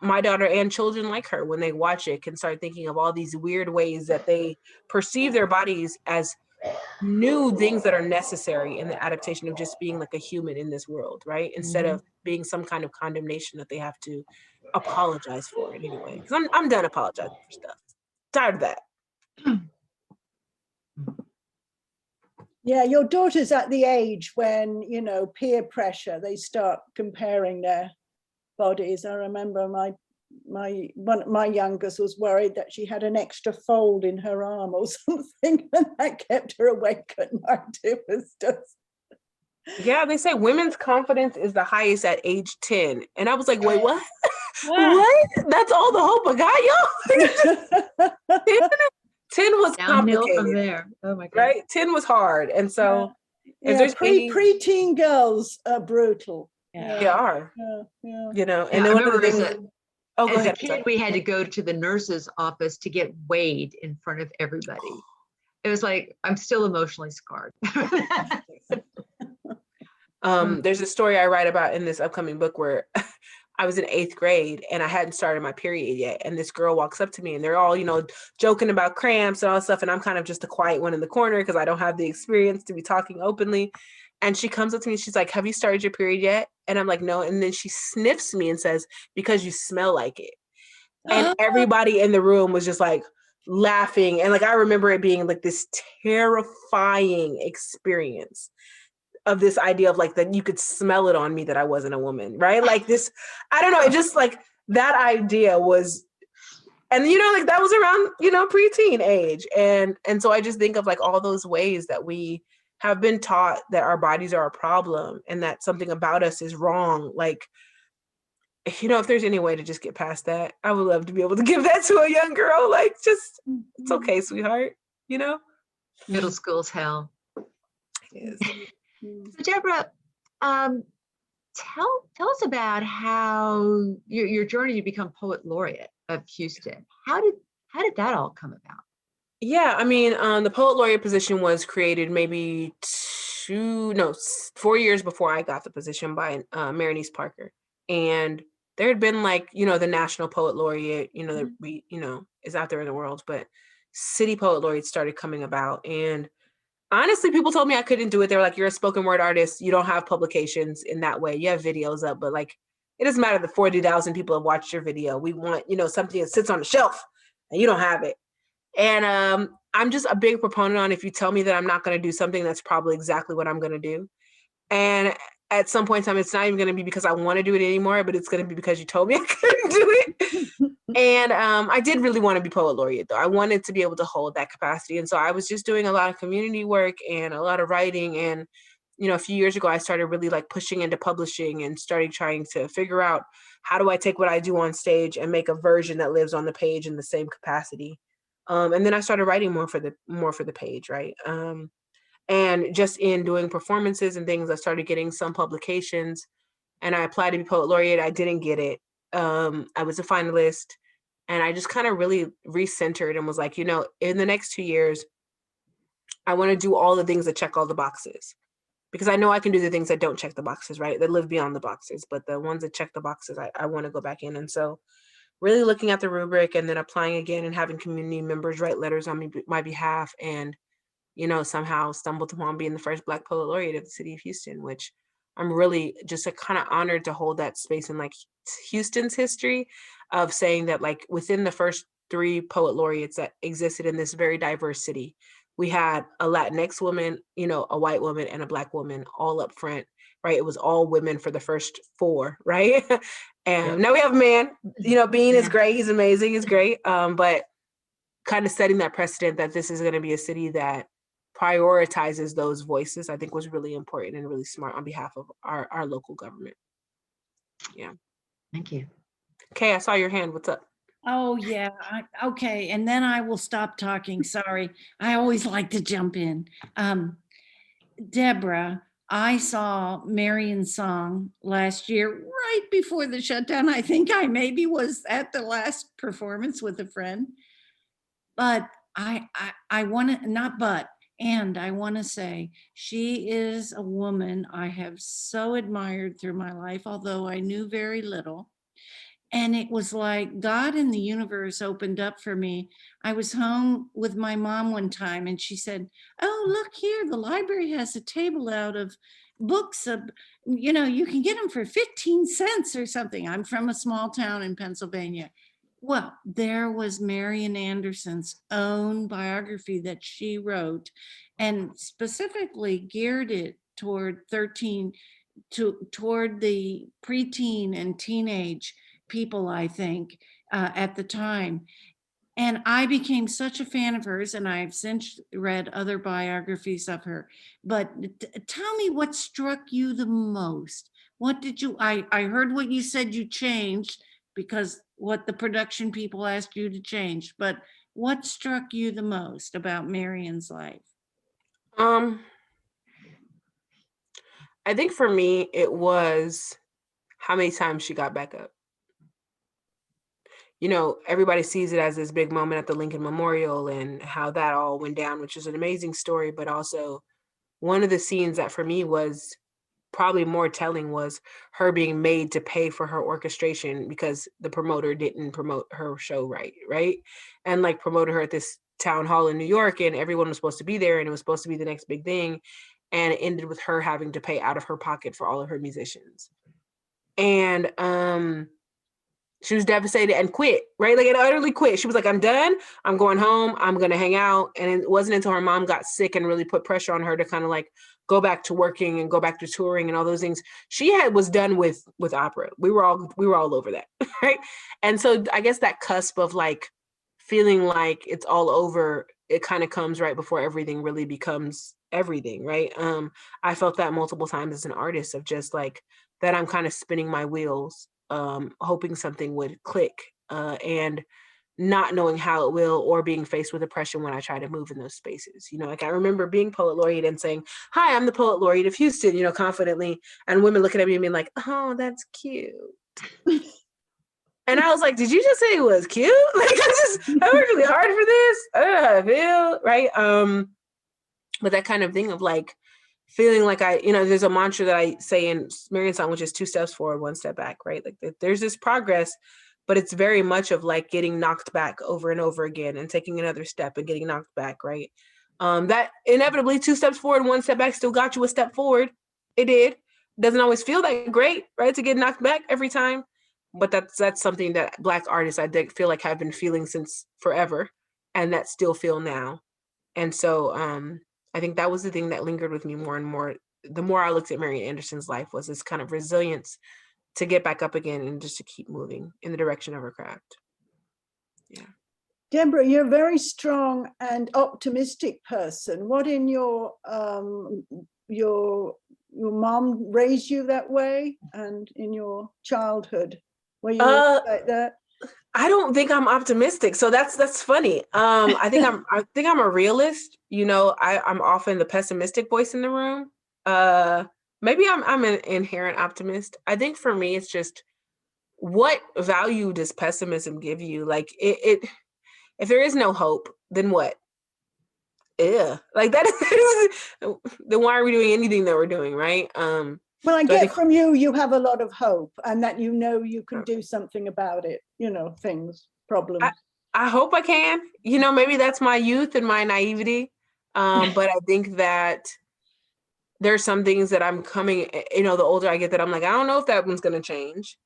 my daughter and children like her, when they watch it, can start thinking of all these weird ways that they perceive their bodies as new things that are necessary in the adaptation of just being like a human in this world, right? Instead of being some kind of condemnation that they have to apologize for in any way. Because I'm done apologizing for stuff. Tired of that. Yeah, your daughter's at the age when, peer pressure, they start comparing their bodies. I remember my youngest was worried that she had an extra fold in her arm or something, and that kept her awake at night. It was just... Yeah, they say women's confidence is the highest at age 10. And I was like, wait, what? What? That's all the hope I got, y'all? 10 was Downhill complicated from there. Oh my God. right? 10 was hard. And so if there's preteen girls are brutal. they are, Yeah. And I then one of the remember things, go as a ahead. kid, we had to go to the nurse's office to get weighed in front of everybody. It was like, I'm still emotionally scarred. There's a story I write about in this upcoming book where I was in 8th grade and I hadn't started my period yet. And this girl walks up to me and they're all, joking about cramps and all that stuff. And I'm kind of just the quiet one in the corner because I don't have the experience to be talking openly. And she comes up to me, she's like, have you started your period yet? And I'm like, no. And then she sniffs me and says, because you smell like it. And everybody in the room was just like laughing. And like, I remember it being like this terrifying experience of this idea of like that you could smell it on me that I wasn't a woman, right? Like this, I don't know, it just like that idea was, and like that was around, preteen age. And so I just think of like all those ways that we have been taught that our bodies are a problem and that something about us is wrong. Like, if there's any way to just get past that, I would love to be able to give that to a young girl. Like, just, it's okay, sweetheart, Middle school's hell. Yes. So Deborah, tell us about how your journey to become Poet Laureate of Houston. How did that all come about? Yeah, I mean, the Poet Laureate position was created maybe 4 years before I got the position by Marinese Parker. And there had been like, the National Poet Laureate, that we, is out there in the world, but City Poet Laureate started coming about. And honestly, people told me I couldn't do it. They were like, you're a spoken word artist. You don't have publications in that way. You have videos up, but like, it doesn't matter that 40,000 people have watched your video. We want, something that sits on the shelf and you don't have it. And I'm just a big proponent on if you tell me that I'm not going to do something, that's probably exactly what I'm going to do. And at some point in time, it's not even going to be because I want to do it anymore, but it's going to be because you told me I couldn't do it. And I did really want to be Poet Laureate, though. I wanted to be able to hold that capacity. And so I was just doing a lot of community work and a lot of writing. And you know, a few years ago, I started really like pushing into publishing and started trying to figure out how do I take what I do on stage and make a version that lives on the page in the same capacity. And then I started writing more for the page, right? And just in doing performances and things, I started getting some publications, and I applied to be poet laureate. I didn't get it. I was a finalist, and I just kind of really recentered and was like, you know, in the next 2 years, I want to do all the things that check all the boxes, because I know I can do the things that don't check the boxes, right? That live beyond the boxes, but the ones that check the boxes, I want to go back in. And so really looking at the rubric and then applying again and having community members write letters on my behalf, and, you know, somehow stumbled upon being the first Black poet laureate of the city of Houston, which I'm really just kind of honored to hold that space in like Houston's history of saying that like within the first 3 poet laureates that existed in this very diverse city, we had a Latinx woman, you know, a white woman and a Black woman all up front, right? It was all women for the first 4, right? And now we have a man, you know, Bean is great. He's amazing. He's great. But kind of setting that precedent that this is going to be a city that prioritizes those voices, I think was really important and really smart on behalf of our local government. Yeah. Thank you. Kay, I saw your hand. What's up? Oh, yeah. Okay. And then I will stop talking. Sorry. I always like to jump in. Deborah, I saw Marion's song last year, right before the shutdown. I think I maybe was at the last performance with a friend. But I want to, not but, and I want to say she is a woman I have so admired through my life, although I knew very little. And it was like God and the universe opened up for me. I was home with my mom one time and she said, oh, look here, the library has a table out of books of, you know, you can get them for 15 cents or something. I'm from a small town in Pennsylvania. Well, there was Marian Anderson's own biography that she wrote and specifically geared it toward toward the preteen and teenage people, I think, at the time. And I became such a fan of hers, and I've since read other biographies of her. But tell me what struck you the most. What did you, I heard what you said you changed because what the production people asked you to change, but what struck you the most about Marion's life? I think for me, it was how many times she got back up. You know, everybody sees it as this big moment at the Lincoln Memorial and how that all went down, which is an amazing story. But also one of the scenes that for me was probably more telling was her being made to pay for her orchestration because the promoter didn't promote her show right? And like promoted her at this town hall in New York, and everyone was supposed to be there and it was supposed to be the next big thing. And it ended with her having to pay out of her pocket for all of her musicians. And she was devastated and quit, right? Like it utterly quit. She was like, I'm done. I'm going home. I'm going to hang out. And it wasn't until her mom got sick and really put pressure on her to kind of like go back to working and go back to touring and all those things. She was done with opera. We were all over that, right? And so I guess that cusp of like feeling like it's all over, it kind of comes right before everything really becomes everything, right? I felt that multiple times as an artist of just like that I'm kind of spinning my wheels, hoping something would click, and not knowing how it will, or being faced with oppression when I try to move in those spaces. You know, like I remember being poet laureate and saying, hi, I'm the poet laureate of Houston, you know, confidently, and women looking at me and being like, oh, that's cute. And I was like, did you just say it was cute? Like, I worked really hard for this. I don't know how I feel, right? But that kind of thing of like, feeling like there's a mantra that I say in Marion's song, which is 2 steps forward, 1 step back, right? Like there's this progress, but it's very much of like getting knocked back over and over again and taking another step and getting knocked back, right? That inevitably 2 steps forward, 1 step back still got you a step forward. It did. Doesn't always feel that great, right? To get knocked back every time. But that's something that Black artists, I think, feel like have been feeling since forever, and that still feel now. And so I think that was the thing that lingered with me more and more. The more I looked at Marian Anderson's life was this kind of resilience to get back up again and just to keep moving in the direction of her craft. Yeah. Deborah, you're a very strong and optimistic person. What in your your mom raised you that way, and in your childhood, were you like that? I don't think I'm optimistic. So that's funny. I think I'm a realist. You know, I'm often the pessimistic voice in the room. Maybe I'm an inherent optimist. I think for me, it's just, what value does pessimism give you? Like it if there is no hope, then what? Yeah, like that is, then why are we doing anything that we're doing, right? Well, I get from you have a lot of hope, and that you know you can do something about it, you know, problems. I hope I can. You know, maybe that's my youth and my naivety. But I think that there's some things that I'm coming, you know, the older I get, that I'm like, I don't know if that one's going to change.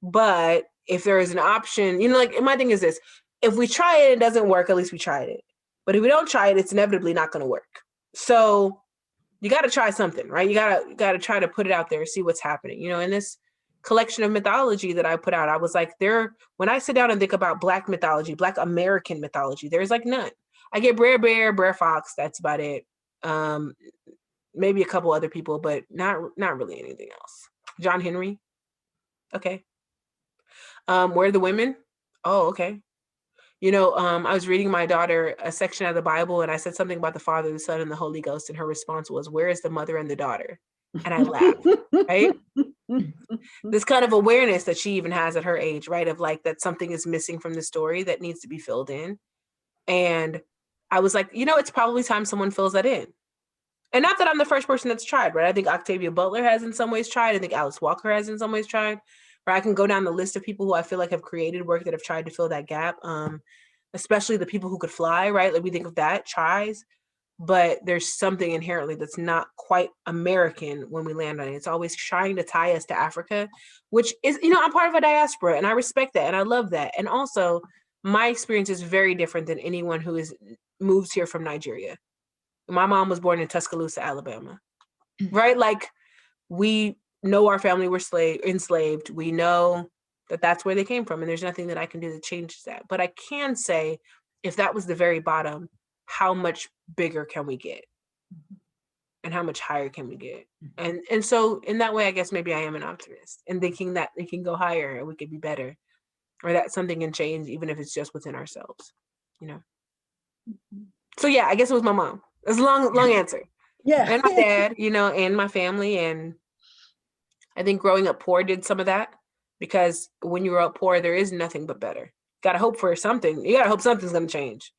But if there is an option, you know, like my thing is this: if we try it, it doesn't work, at least we tried it. But if we don't try it, it's inevitably not going to work. So you got to try something, right? You got to try to put it out there, see what's happening. You know, in this collection of mythology that I put out, I was like, when I sit down and think about Black mythology, Black American mythology, there's like none. I get Brer Bear, Brer Fox, that's about it. Maybe a couple other people, but not really anything else. John Henry. Okay. Where are the women? Oh, okay. You know, I was reading my daughter a section of the Bible, and I said something about the Father, the Son, and the Holy Ghost, and her response was, "Where is the mother and the daughter?" And I laughed, right? This kind of awareness that she even has at her age, right? Of like, that something is missing from the story that needs to be filled in. And I was like, you know, it's probably time someone fills that in. And not that I'm the first person that's tried, right? I think Octavia Butler has in some ways tried. I think Alice Walker has in some ways tried. Or I can go down the list of people who I feel like have created work that have tried to fill that gap. Especially the people who could fly, right? Like we think of that, tries, but there's something inherently that's not quite American when we land on it. It's always trying to tie us to Africa, which is, you know, I'm part of a diaspora, and I respect that and I love that. And also my experience is very different than anyone who is moves here from Nigeria. My mom was born in Tuscaloosa, Alabama, right? Like, we know our family were enslaved. We know that that's where they came from, and there's nothing that I can do to change that. But I can say, if that was the very bottom, how much bigger can we get? And how much higher can we get? And so in that way, I guess maybe I am an optimist, and thinking that we can go higher and we could be better, or that something can change, even if it's just within ourselves, you know? So yeah, I guess it was my mom. It's a long answer. Yeah. And my dad, you know, and my family. And I think growing up poor did some of that, because when you grow up poor, there is nothing but better. Got to hope for something. You got to hope something's going to change.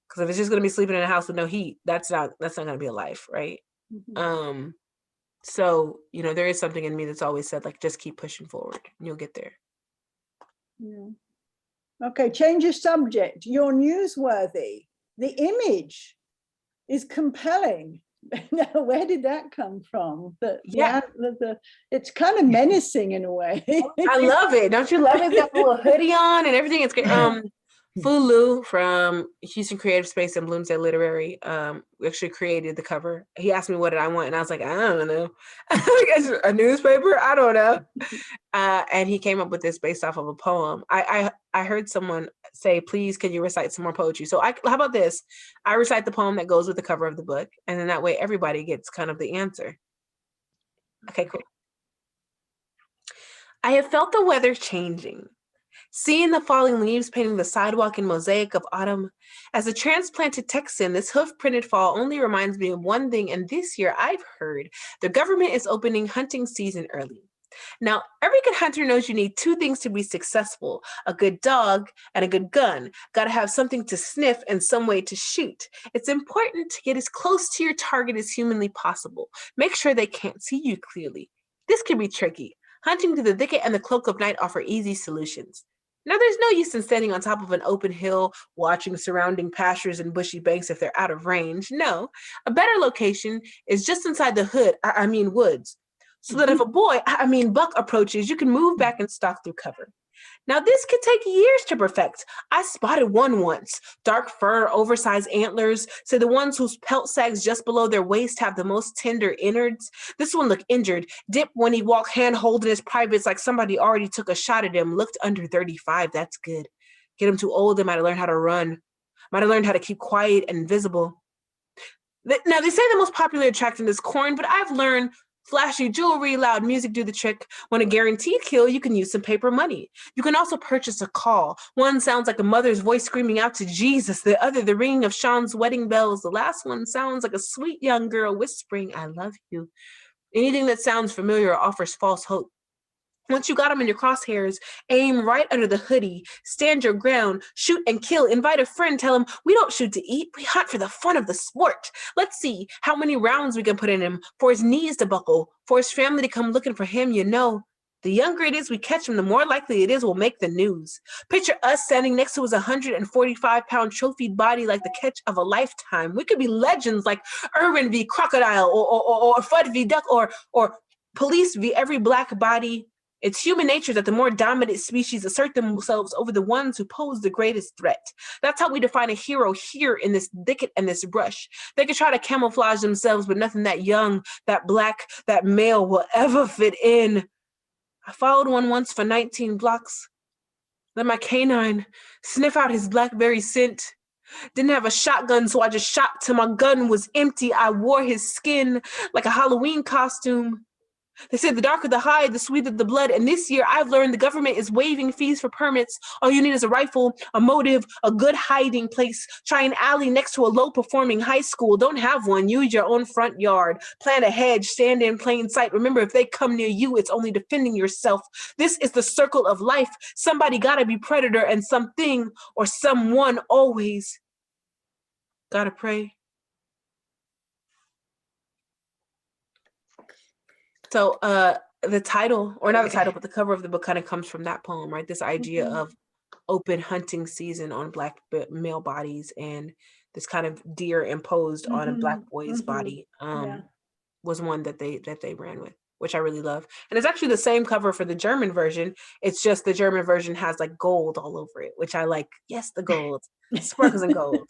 Because if it's just going to be sleeping in a house with no heat, that's not going to be a life, right? Mm-hmm. So, you know, there is something in me that's always said, like, just keep pushing forward and you'll get there. Yeah. Okay, change your subject. You're newsworthy. The image is compelling. Now, where did that come from? It's kind of menacing in a way. I love it. Don't you love it? Got a little hoodie on and everything. It's great. Fulu from Houston Creative Space and Bloomsday Literary actually created the cover. He asked me what did I want, and I was like, I don't know. A newspaper? I don't know. And he came up with this based off of a poem. I heard someone say, please, can you recite some more poetry? So how about this? I recite the poem that goes with the cover of the book, and then that way everybody gets kind of the answer. Okay, cool. I have felt the weather changing. Seeing the falling leaves painting the sidewalk in mosaic of autumn. As a transplanted Texan, this hoof-printed fall only reminds me of one thing, and this year I've heard the government is opening hunting season early. Now, every good hunter knows you need two things to be successful: a good dog and a good gun. Got to have something to sniff and some way to shoot. It's important to get as close to your target as humanly possible. Make sure they can't see you clearly. This can be tricky. Hunting through the thicket and the cloak of night offer easy solutions. Now, there's no use in standing on top of an open hill, watching surrounding pastures and bushy banks if they're out of range. No, a better location is just inside the woods. So that if a buck approaches, you can move back and stalk through cover. Now, this could take years to perfect. I spotted one once. Dark fur, oversized antlers. So the ones whose pelt sags just below their waist have the most tender innards. This one looked injured. Dip when he walked, hand holding his privates like somebody already took a shot at him. Looked under 35. That's good. Get him too old, they might have learned how to run. Might have learned how to keep quiet and invisible. Now, they say the most popular attraction is corn, but I've learned Flashy jewelry, loud music do the trick. When a guaranteed kill, you can use some paper money. You can also purchase a call. One sounds like a mother's voice screaming out to Jesus. The other, the ringing of Sean's wedding bells. The last one sounds like a sweet young girl whispering, I love you. Anything that sounds familiar or offers false hope. Once you got them in your crosshairs, aim right under the hoodie, stand your ground, shoot and kill, invite a friend, tell him, we don't shoot to eat, we hunt for the fun of the sport. Let's see how many rounds we can put in him for his knees to buckle, for his family to come looking for him, you know. The younger it is we catch him, the more likely it is we'll make the news. Picture us standing next to his 145-pound trophied body like the catch of a lifetime. We could be legends like Irwin v. Crocodile or Fudd v. Duck or Police v. Every Black Body. It's human nature that the more dominant species assert themselves over the ones who pose the greatest threat. That's how we define a hero here in this thicket and this brush. They can try to camouflage themselves, but nothing that young, that Black, that male will ever fit in. I followed one once for 19 blocks. Let my canine sniff out his blackberry scent. Didn't have a shotgun, so I just shot till my gun was empty. I wore his skin like a Halloween costume. They said the darker the hide, the sweeter the blood. And this year I've learned the government is waiving fees for permits. All you need is a rifle, a motive, a good hiding place. Try an alley next to a low-performing high school. Don't have one. Use your own front yard. Plant a hedge. Stand in plain sight. Remember, if they come near you, it's only defending yourself. This is the circle of life. Somebody gotta be predator and something or someone always gotta pray. So the title, or not the title, but the cover of the book kind of comes from that poem, right? This idea of open hunting season on Black male bodies and this kind of deer imposed on a Black boy's body was one that they ran with, which I really love. And it's actually the same cover for the German version. It's just the German version has like gold all over it, which I like. Yes, the gold, sparkles in gold.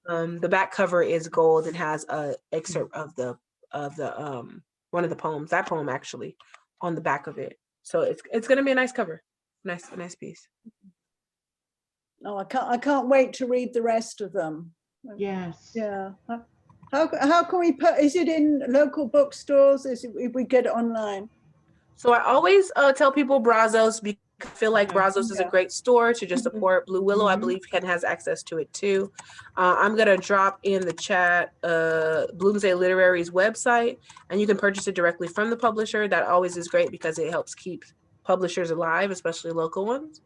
The back cover is gold and has a excerpt of the one of the poems, that poem actually, on the back of it. So it's gonna be a nice cover, nice piece. Oh, I can't wait to read the rest of them. Yes. Yeah. How can we put? Is it in local bookstores? Is it, if we get it online? So I always tell people Brazos because I feel like Brazos is a great store to just support. Blue Willow, I believe, has access to it too. I'm gonna drop in the chat Bloomsday Literary's website, and you can purchase it directly from the publisher. That always is great because it helps keep publishers alive, especially local ones.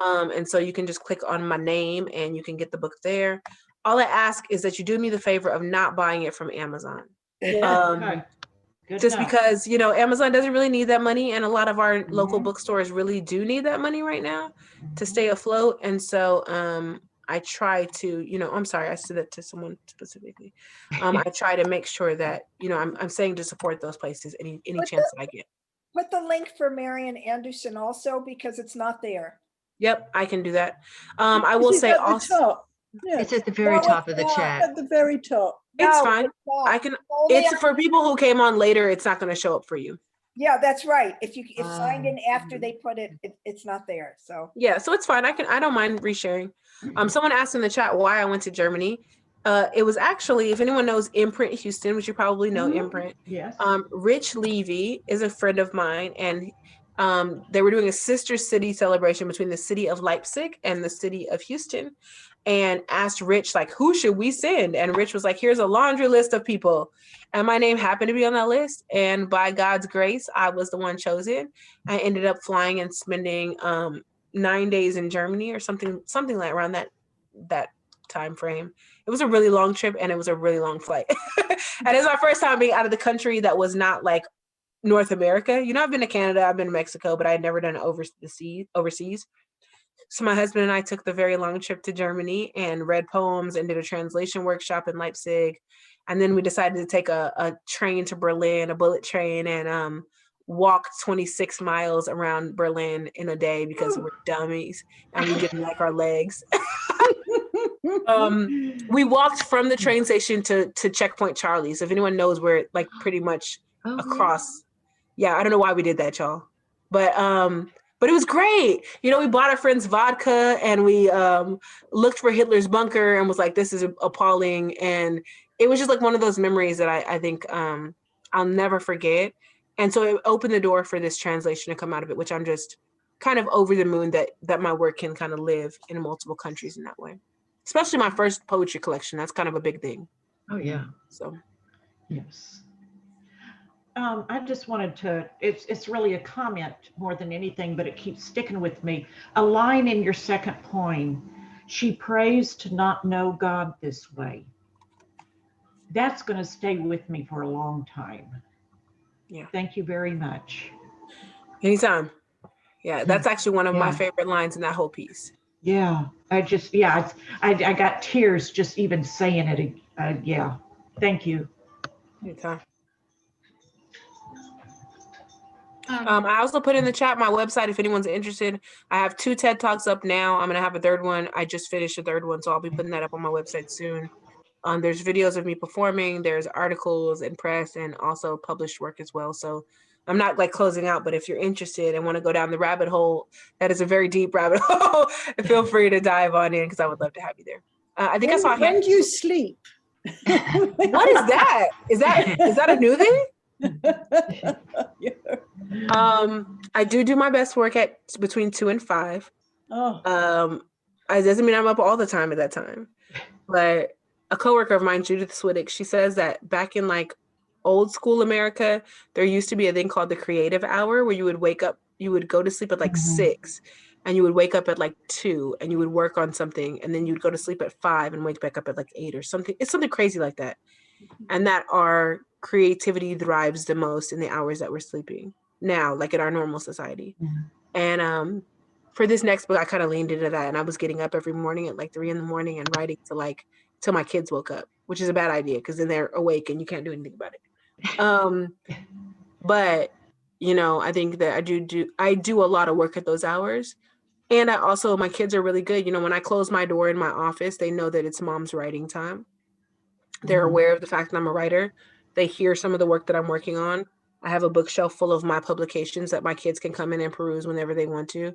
And so you can just click on my name and you can get the book there. All I ask is that you do me the favor of not buying it from Amazon. Okay. Just because, you know, Amazon doesn't really need that money, and a lot of our local bookstores really do need that money right now to stay afloat. And so I try to, you know, I'm sorry, I said that to someone specifically. I try to make sure that, you know, I'm saying to support those places any chance that I get. Put the link for Marian Anderson also, because it's not there. Yep, I can do that. I will say also, top. Yeah. It's at the very top of the chat. At the very top. it's No, fine. not. I can. Only It's on- for people who came on later. It's not going to show up for you. Yeah, that's right. If signed in after they put it, it's not there. So Yeah, so it's fine. I don't mind resharing. Someone asked in the chat why I went to Germany. It was actually, if anyone knows Imprint Houston, which you probably know Imprint. Yes. Rich Levy is a friend of mine, and they were doing a sister city celebration between the city of Leipzig and the city of Houston, and asked Rich, like, who should we send? And Rich was like, here's a laundry list of people. And my name happened to be on that list. And by God's grace, I was the one chosen. I ended up flying and spending 9 days in Germany or something like around that time frame. It was a really long trip and it was a really long flight. And it's my first time being out of the country that was not like North America. You know, I've been to Canada, I've been to Mexico, but I had never done it overseas. So my husband and I took the very long trip to Germany and read poems and did a translation workshop in Leipzig. And then we decided to take a train to Berlin, a bullet train, and walk 26 miles around Berlin in a day because we're dummies and we didn't like our legs. We walked from the train station to Checkpoint Charlie. So if anyone knows where, like, pretty much across. Yeah, I don't know why we did that, y'all. But it was great. You know, we bought our friends vodka and we looked for Hitler's bunker and was like, this is appalling. And it was just like one of those memories that I think I'll never forget. And so it opened the door for this translation to come out of it, which I'm just kind of over the moon that my work can kind of live in multiple countries in that way. Especially my first poetry collection. That's kind of a big thing. Oh, yeah. So Yes. I just wanted to, it's really a comment more than anything, but it keeps sticking with me. A line in your second poem, she prays to not know God this way. That's going to stay with me for a long time. Yeah. Thank you very much. Anytime. Yeah, that's actually one of my Yeah. favorite lines in that whole piece. Yeah, I got tears just even saying it. Yeah, thank you. Anytime. I also put in the chat my website if anyone's interested. I have 2 TED Talks up now. I'm going to have a third one. I just finished a third one, so I'll be putting that up on my website soon. There's videos of me performing, there's articles and press, and also published work as well. So I'm not like closing out, but if you're interested and want to go down the rabbit hole, that is a very deep rabbit hole, feel free to dive on in because I would love to have you there. I think I saw a When hand. do you sleep? What is that? Is that a new thing? I do my best work at between 2 and 5. Oh. It doesn't mean I'm up all the time at that time, but a coworker of mine, Judith Swiddick, she says that back in like old school America, there used to be a thing called the creative hour where you would wake up, you would go to sleep at like 6 and you would wake up at like 2 and you would work on something and then you'd go to sleep at 5 and wake back up at like 8 or something. It's something crazy like that. And that our creativity thrives the most in the hours that we're sleeping now, like in our normal society. And for this next book, I kind of leaned into that, and I was getting up every morning at like 3 a.m. and writing till my kids woke up, which is a bad idea because then they're awake and you can't do anything about it. But you know, I think that I do a lot of work at those hours, and my kids are really good. You know, when I close my door in my office, they know that it's mom's writing time. They're aware of the fact that I'm a writer. They hear some of the work that I'm working on. I have a bookshelf full of my publications that my kids can come in and peruse whenever they want to.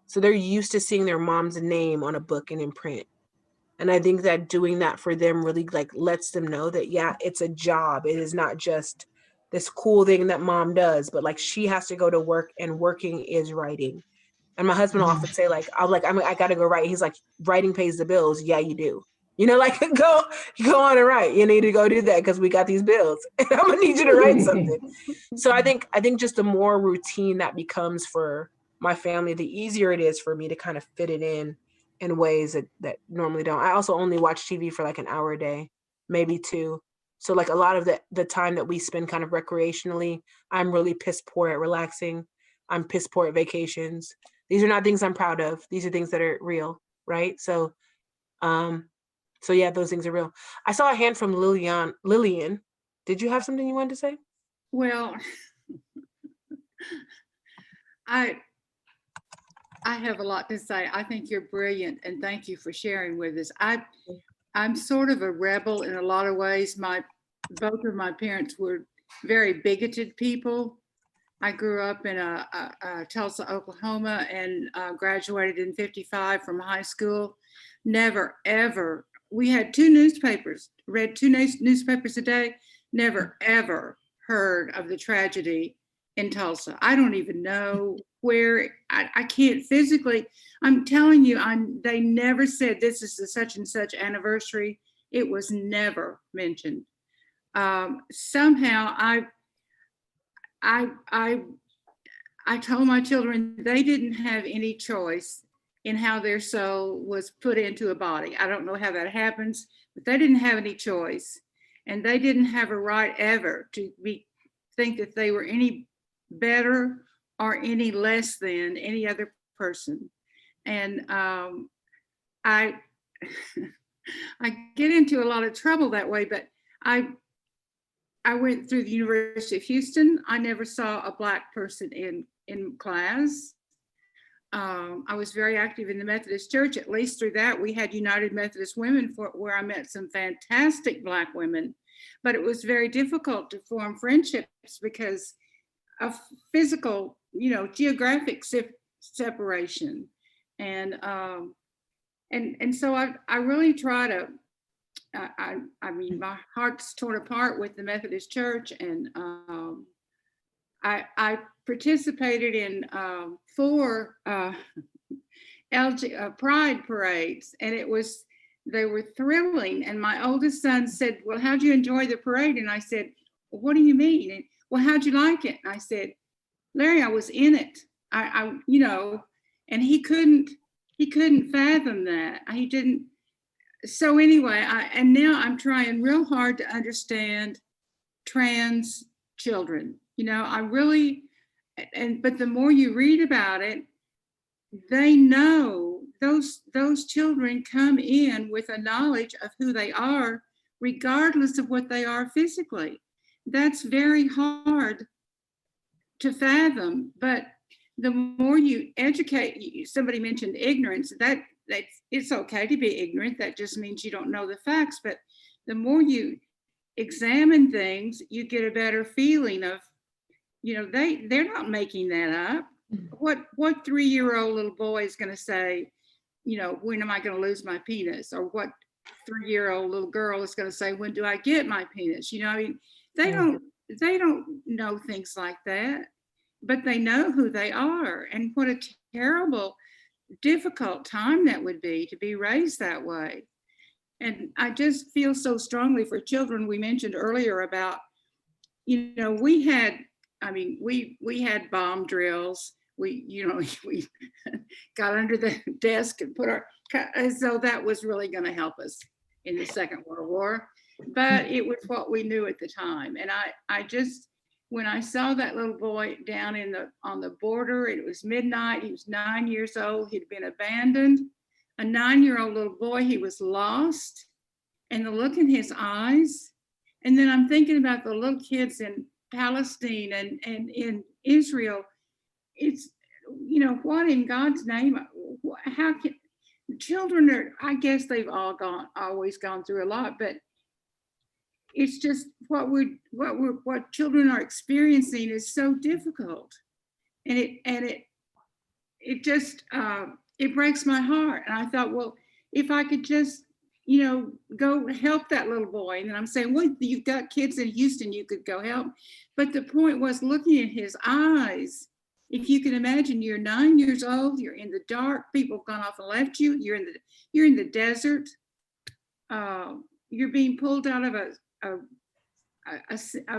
So they're used to seeing their mom's name on a book and in print. And I think that doing that for them really like lets them know that, yeah, it's a job. It is not just this cool thing that mom does, but like she has to go to work and working is writing. And my husband will often say like, I got to go write. He's like, writing pays the bills. Yeah, you do. You know, like go on and write. You need to go do that because we got these bills. And I'm gonna need you to write something. So I think just the more routine that becomes for my family, the easier it is for me to kind of fit it in ways that normally don't. I also only watch TV for like an hour a day, maybe 2. So like a lot of the time that we spend kind of recreationally, I'm really piss poor at relaxing. I'm piss poor at vacations. These are not things I'm proud of. These are things that are real, right? So yeah, those things are real. I saw a hand from Lillian. Did you have something you wanted to say? Well, I have a lot to say. I think you're brilliant, and thank you for sharing with us. I'm sort of a rebel in a lot of ways. Both of my parents were very bigoted people. I grew up in Tulsa, Oklahoma, and graduated in '55 from high school. Never, ever. We had 2 newspapers, read 2 newspapers a day. Never, ever heard of the tragedy in Tulsa. I don't even know where. I can't physically. I'm telling you, they never said this is the such and such anniversary. It was never mentioned. Somehow I told my children they didn't have any choice in how their soul was put into a body. I don't know how that happens, but they didn't have any choice. And they didn't have a right ever to think that they were any better or any less than any other person. And I get into a lot of trouble that way, but I went through the University of Houston. I never saw a Black person in class. I was very active in the Methodist Church. At least through that, we had United Methodist Women where I met some fantastic Black women, but it was very difficult to form friendships because of physical, geographic separation. And so I really try to I mean, my heart's torn apart with the Methodist Church, and I participated in 4 Pride parades, and they were thrilling. And my oldest son said, "Well, how'd you enjoy the parade?" And I said, "Well, what do you mean?" And, "Well, how'd you like it?" And I said, "Larry, I was in it." You know, and he couldn't fathom that. He didn't. So anyway, and now I'm trying real hard to understand trans children. You know, I really, but the more you read about it, they know those children come in with a knowledge of who they are, regardless of what they are physically. That's very hard to fathom, but the more you educate, somebody mentioned ignorance, that it's okay to be ignorant. That just means you don't know the facts. But the more you examine things, you get a better feeling of, you know, they're not making that up. What 3-year-old little boy is going to say, you know, when am I going to lose my penis? Or what 3-year-old little girl is going to say, when do I get my penis? You know, I mean, they don't know things like that, but they know who they are, and what a terrible, difficult time that would be to be raised that way. And I just feel so strongly for children. We mentioned earlier about, you know, we had bomb drills. We got under the desk and put so that was really going to help us in the Second World War, but it was what we knew at the time. And I just, when I saw that little boy down on the border, it was midnight, he was 9 years old, he'd been abandoned, a 9-year-old little boy, he was lost, and the look in his eyes. And then I'm thinking about the little kids in Palestine and in Israel. It's, you know, what in God's name, how can children are, I guess they've always gone through a lot, but it's just what children are experiencing is so difficult, and it just it breaks my heart. And I thought, well, if I could just, you know, go help that little boy. And I'm saying, well, you've got kids in Houston, you could go help. But the point was looking at his eyes. If you can imagine, you're 9 years old, you're in the dark, people have gone off and left you, you're in the desert, you're being pulled out of a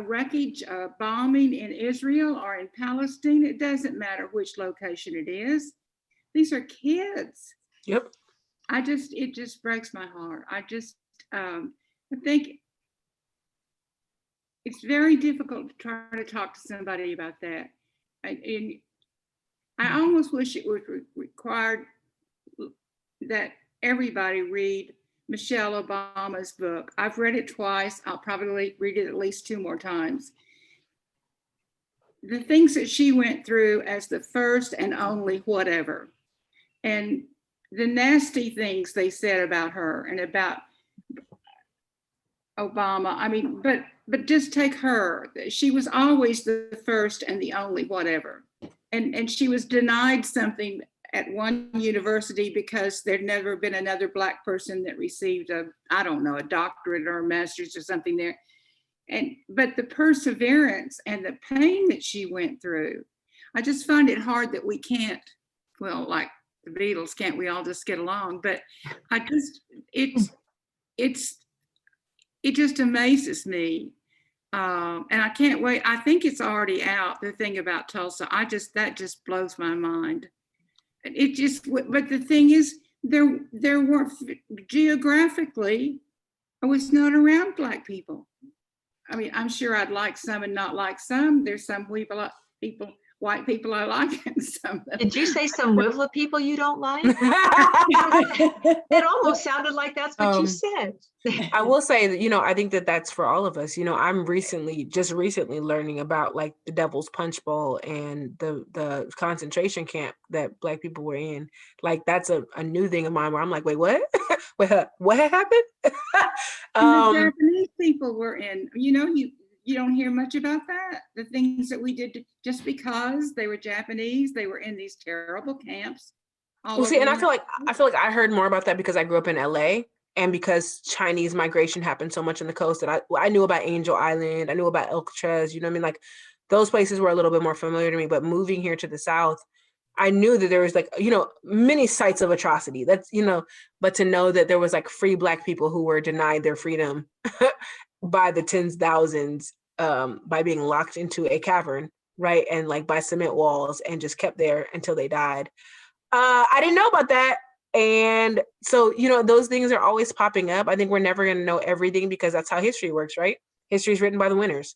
wreckage, bombing in Israel or in Palestine. It doesn't matter which location it is. These are kids. Yep. It just breaks my heart. I think it's very difficult to try to talk to somebody about that. And I almost wish it was required that everybody read Michelle Obama's book. I've read it twice. I'll probably read it at least 2 more times. The things that she went through as the first and only whatever, and the nasty things they said about her and about Obama. I mean, but just take her. She was always the first and the only whatever. And she was denied something at one university because there'd never been another Black person that received a doctorate or a master's or something there. But the perseverance and the pain that she went through, I just find it hard that we can't, well, like the Beatles, can't we all just get along? But it just amazes me. And I can't wait. I think it's already out, the thing about Tulsa. That just blows my mind. But the thing is, there weren't, geographically, I was not around Black people. I mean, I'm sure I'd like some and not like some. There's some white people I like, and some. Did you say some WiVLA people you don't like? It almost sounded like that's what you said. I will say that, you know, I think that that's for all of us. You know, I'm just recently learning about like the Devil's Punch Bowl and the concentration camp that Black people were in. Like, that's a new thing of mine where I'm like, wait, what? Wait, what happened? And the Japanese people were in, you know, you don't hear much about that. The things that we did just because they were Japanese, they were in these terrible camps. Well, see, and I feel like I heard more about that because I grew up in LA, And because Chinese migration happened so much on the coast, that I knew about Angel Island, I knew about Alcatraz, you know what I mean? Like those places were a little bit more familiar to me, but moving here to the South, I knew that there was like, you know, many sites of atrocity. That's, you know, but to know that there was like free Black people who were denied their freedom by the tens thousands, by being locked into a cavern, right? And like by cement walls and just kept there until they died. I didn't know about that. And so, you know, those things are always popping up. I think we're never going to know everything because that's how history works, right? History is written by the winners.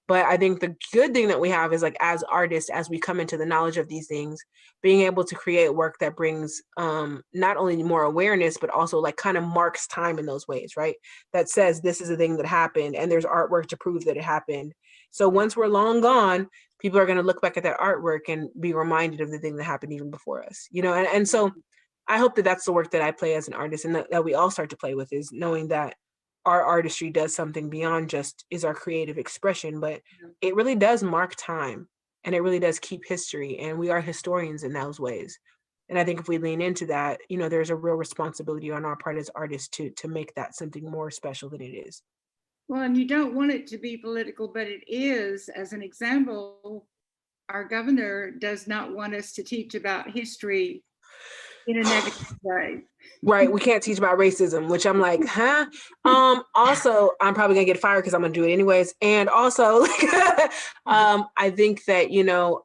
But I think the good thing that we have is like as artists, as we come into the knowledge of these things, being able to create work that brings not only more awareness, but also like kind of marks time in those ways, right? That says this is a thing that happened and there's artwork to prove that it happened. So once we're long gone, people are going to look back at that artwork and be reminded of the thing that happened even before us, you know? And so I hope that that's the work that I play as an artist and that we all start to play with, is knowing that our artistry does something beyond just is our creative expression, but it really does mark time and it really does keep history. And we are historians in those ways. And I think if we lean into that, you know, there's a real responsibility on our part as artists to make that something more special than it is. Well, and you don't want it to be political, but it is. As an example, our governor does not want us to teach about history in a negative way. Right. We can't teach about racism, which I'm like, huh? Also, I'm probably gonna get fired because I'm gonna do it anyways. And also, I think that, you know,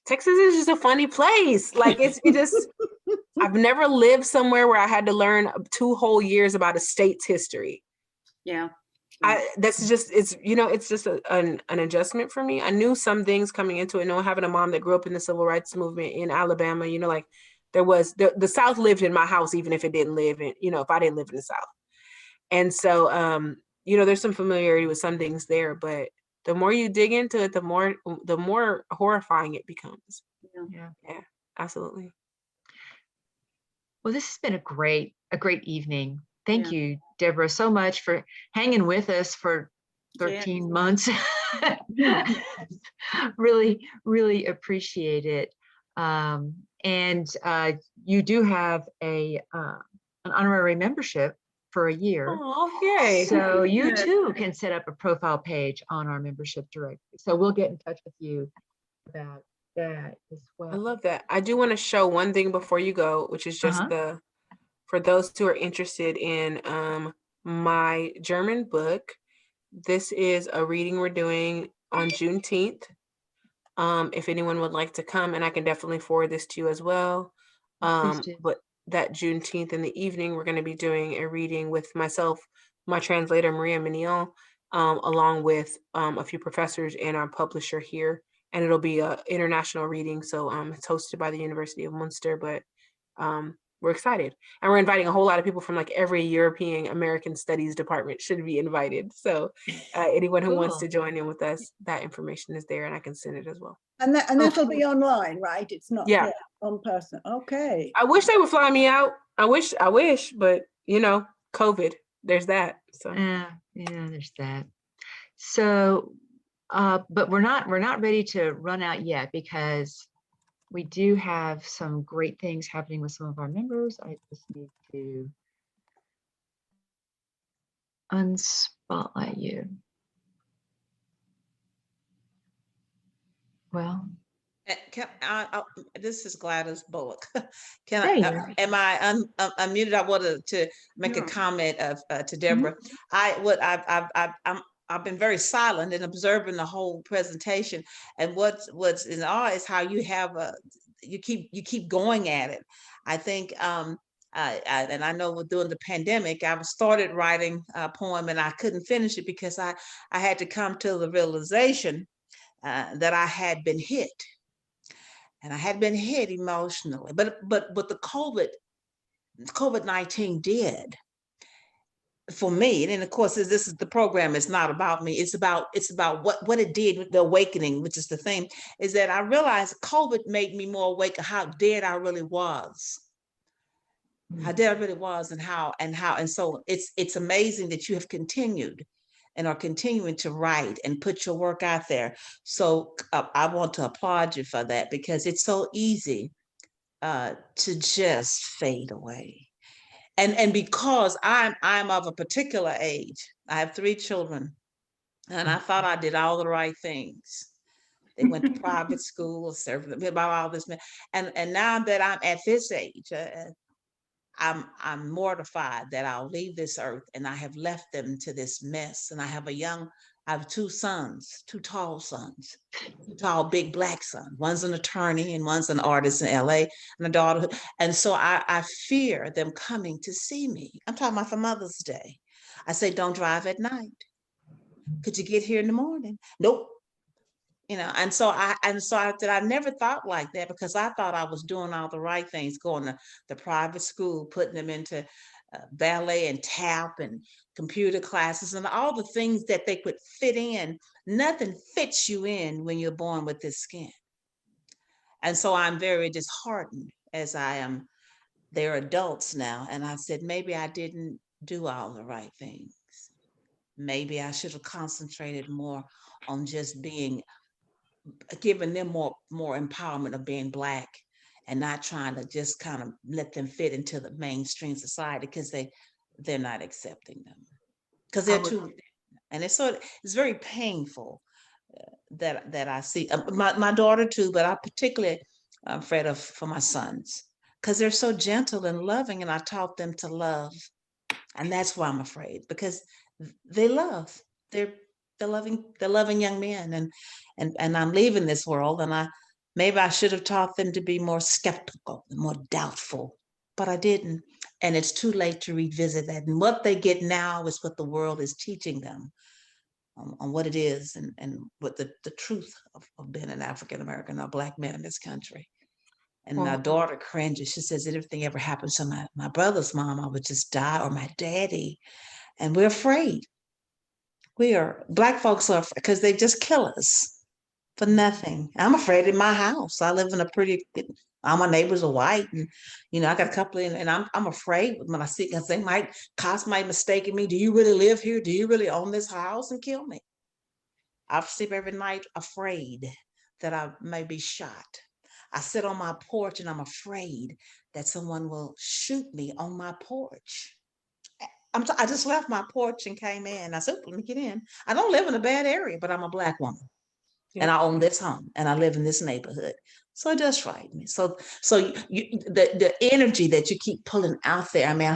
Texas is just a funny place. Like it just, I've never lived somewhere where I had to learn 2 whole years about a state's history. Yeah. That's just, it's, you know, it's just an adjustment for me. I knew some things coming into it. You know, having a mom that grew up in the civil rights movement in Alabama, you know, like there was, the South lived in my house, even if it didn't live in, you know, if I didn't live in the South. And so, you know, there's some familiarity with some things there, but the more you dig into it, the more horrifying it becomes. Yeah. Yeah, absolutely. Well, this has been a great evening. Thank you, Deborah, so much for hanging with us for 13 months. Really, really appreciate it. And you do have an honorary membership for a year. Oh, okay. So you too can set up a profile page on our membership directory. So we'll get in touch with you about that as well. I love that. I do want to show one thing before you go, which is just for those who are interested in my German book. This is a reading we're doing on Juneteenth. If anyone would like to come, and I can definitely forward this to you as well. But that Juneteenth in the evening, we're going to be doing a reading with myself, my translator, Maria Mignon, along with a few professors and our publisher here. And it'll be an international reading. So it's hosted by the University of Munster, but we're excited. And we're inviting a whole lot of people from like every European American Studies department should be invited. So anyone who wants to join in with us, that information is there and I can send it as well. And that'll be online, right? It's not on person. Okay. I wish they would fly me out. I wish, but you know, COVID, there's that. So yeah, there's that. So but we're not ready to run out yet because we do have some great things happening with some of our members. I just need to unspotlight you. Well, this is Gladys Bullock. Am I unmuted? I wanted to make a comment to Deborah. I've been very silent and observing the whole presentation, and what's in awe is how you have you keep going at it. I think and I know during the pandemic I started writing a poem and I couldn't finish it because I had to come to the realization that I had been hit, and I had been hit emotionally. But the COVID-19 did for me, and then of course this is the program. It's not about me. It's about what it did with the awakening, which is the thing. Is that I realized COVID made me more awake of how dead I really was. How dead I really was, and so it's amazing that you have continued and are continuing to write and put your work out there. So I want to applaud you for that, because it's so easy to just fade away. And because I'm of a particular age, I have 3 children, and I thought I did all the right things. They went to private school, served about all this, and now that I'm at this age, I'm mortified that I'll leave this earth, and I have left them to this mess. And I have 2 sons, 2 tall sons, 2 tall, big black sons. One's an attorney and one's an artist in LA, and a daughter. And so I fear them coming to see me. I'm talking about for Mother's Day. I say, don't drive at night. Could you get here in the morning? Nope. And so I never thought like that, because I thought I was doing all the right things, going to the private school, putting them into ballet and tap and computer classes and all the things that they could fit in. Nothing fits you in when you're born with this skin. And so I'm very disheartened, as they're adults now. And I said, maybe I didn't do all the right things. Maybe I should have concentrated more on just giving them more empowerment of being Black, and not trying to just kind of let them fit into the mainstream society, because they're not accepting them, because they're too. And it's very painful that I see my daughter too, but I particularly I'm afraid for my sons, because they're so gentle and loving, and I taught them to love, and that's why I'm afraid, because they love. They're loving young men, and I'm leaving this world, and maybe I should have taught them to be more skeptical, more doubtful, but I didn't. And it's too late to revisit that. And what they get now is what the world is teaching them on what it is, and what the truth of being an African American or Black man in this country. And my daughter cringes. She says, if anything ever happens to my brother's mom, I would just die, or my daddy. And we're afraid. Black folks are, because they just kill us for nothing. I'm afraid in my house. I live in all my neighbors are white, and I got a couple and I'm afraid when I see, because they might mistake me. Do you really live here? Do you really own this house? And kill me. I sleep every night afraid that I may be shot. I sit on my porch and I'm afraid that someone will shoot me on my porch. I just left my porch and came in. I said, let me get in. I don't live in a bad area, but I'm a Black woman. Yeah. And I own this home, and I live in this neighborhood. So it does frighten me. So the energy that you keep pulling out there, I mean,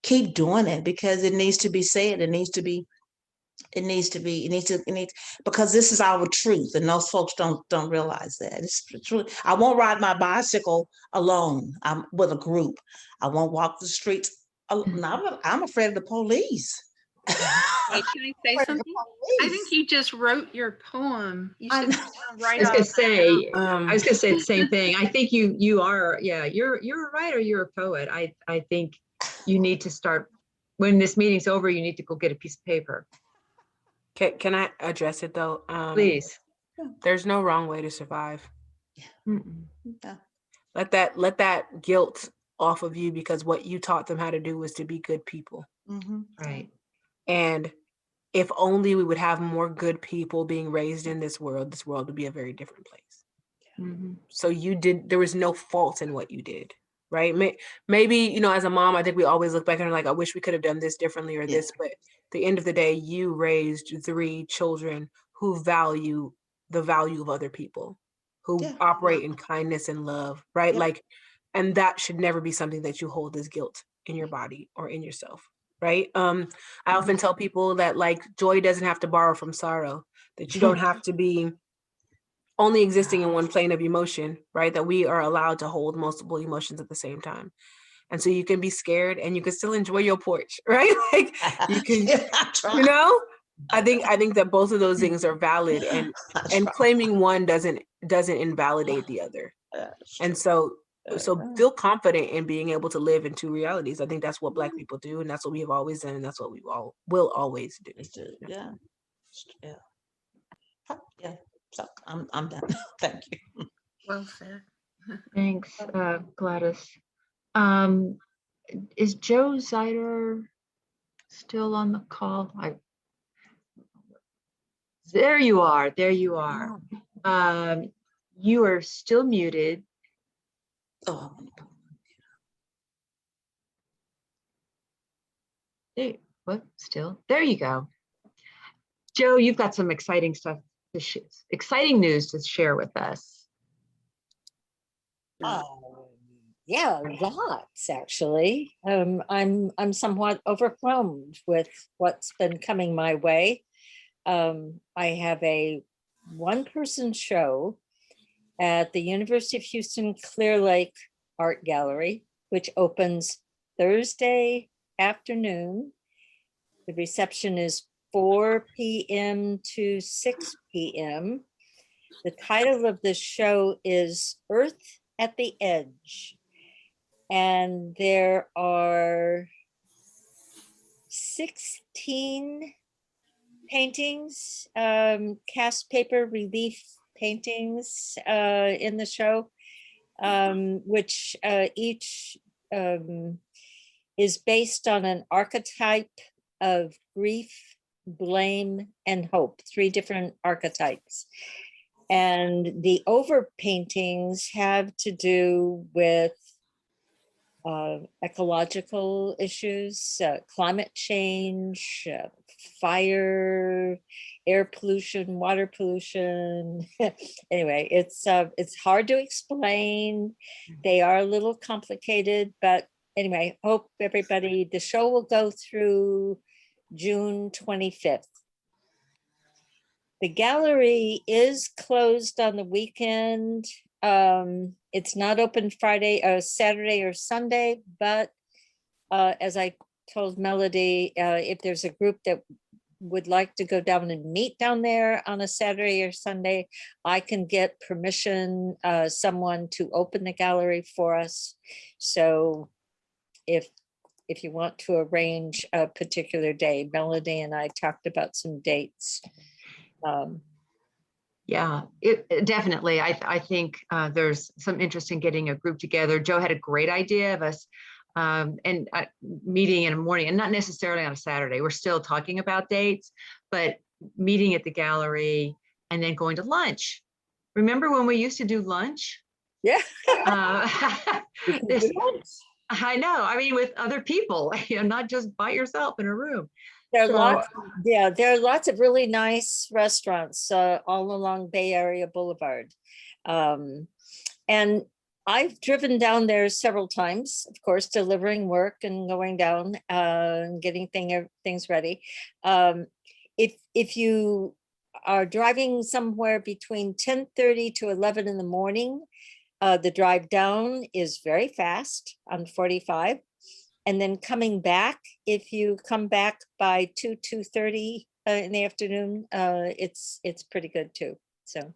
keep doing it, because it needs to be said. Because this is our truth, and those folks don't realize that. It's true. I won't ride my bicycle alone. I'm with a group. I won't walk the streets. I'm afraid of the police. Hey, can I say something? I think you just wrote your poem. You should write. I was gonna say the same thing. I think you are. Yeah, you're a writer. You're a poet. I think you need to start, when this meeting's over, you need to go get a piece of paper. Can I address it though? Please. There's no wrong way to survive. Yeah. Let that guilt off of you, because what you taught them how to do was to be good people. Mm-hmm. Right. And if only we would have more good people being raised in this world would be a very different place. Mm-hmm. So there was no fault in what you did, right? Maybe, as a mom, I think we always look back and are like, I wish we could have done this differently or this, but at the end of the day, you raised 3 children who value the value of other people, who operate in kindness and love, right? Like, and that should never be something that you hold as guilt in your body or in yourself, right? I often tell people that, like, joy doesn't have to borrow from sorrow, that you don't have to be only existing in one plane of emotion, right? That we are allowed to hold multiple emotions at the same time. And so you can be scared and you can still enjoy your porch, right? Like, you can, I think that both of those things are valid, and claiming one doesn't invalidate the other. And so feel confident in being able to live in 2 realities. I think that's what Black people do, and that's what we have always done, and that's what we will always do. Yeah. So I'm done. Thank you. Well said. Thanks, Gladys. Is Joe Zeider still on the call? There you are. You are still muted. Oh, Hey, what? Still? There you go. Joe, you've got some exciting stuff exciting news to share with us. Yeah, lots actually. I'm somewhat overwhelmed with what's been coming my way. I have a one-person show at the University of Houston Clear Lake Art Gallery, which opens Thursday afternoon. The reception is 4 p.m. to 6 p.m. The title of the show is Earth at the Edge. And there are 16 paintings, cast paper relief paintings in the show, which each is based on an archetype of grief, blame, and hope, 3 different archetypes. And the over paintings have to do with ecological issues, climate change, fire, air pollution, water pollution. Anyway, it's hard to explain. They are a little complicated, but anyway, hope everybody, the show will go through June 25th. The gallery is closed on the weekend. It's not open Friday or Saturday or Sunday, but as I told Melody, if there's a group that would like to go down and meet down there on a Saturday or Sunday, I can get permission, someone to open the gallery for us. So if you want to arrange a particular day, Melody and I talked about some dates. Yeah, definitely. I think there's some interest in getting a group together. Joe had a great idea of us meeting in the morning, and not necessarily on a Saturday. We're still talking about dates, but meeting at the gallery and then going to lunch. Remember when we used to do lunch? Yeah. I know. I mean, with other people, not just by yourself in a room. There are lots of really nice restaurants all along Bay Area Boulevard. And I've driven down there several times, of course, delivering work and going down and getting things ready. If you are driving somewhere between 10:30 to 11 in the morning, the drive down is very fast on 45. And then coming back, if you come back by 2:30 in the afternoon, it's pretty good too. So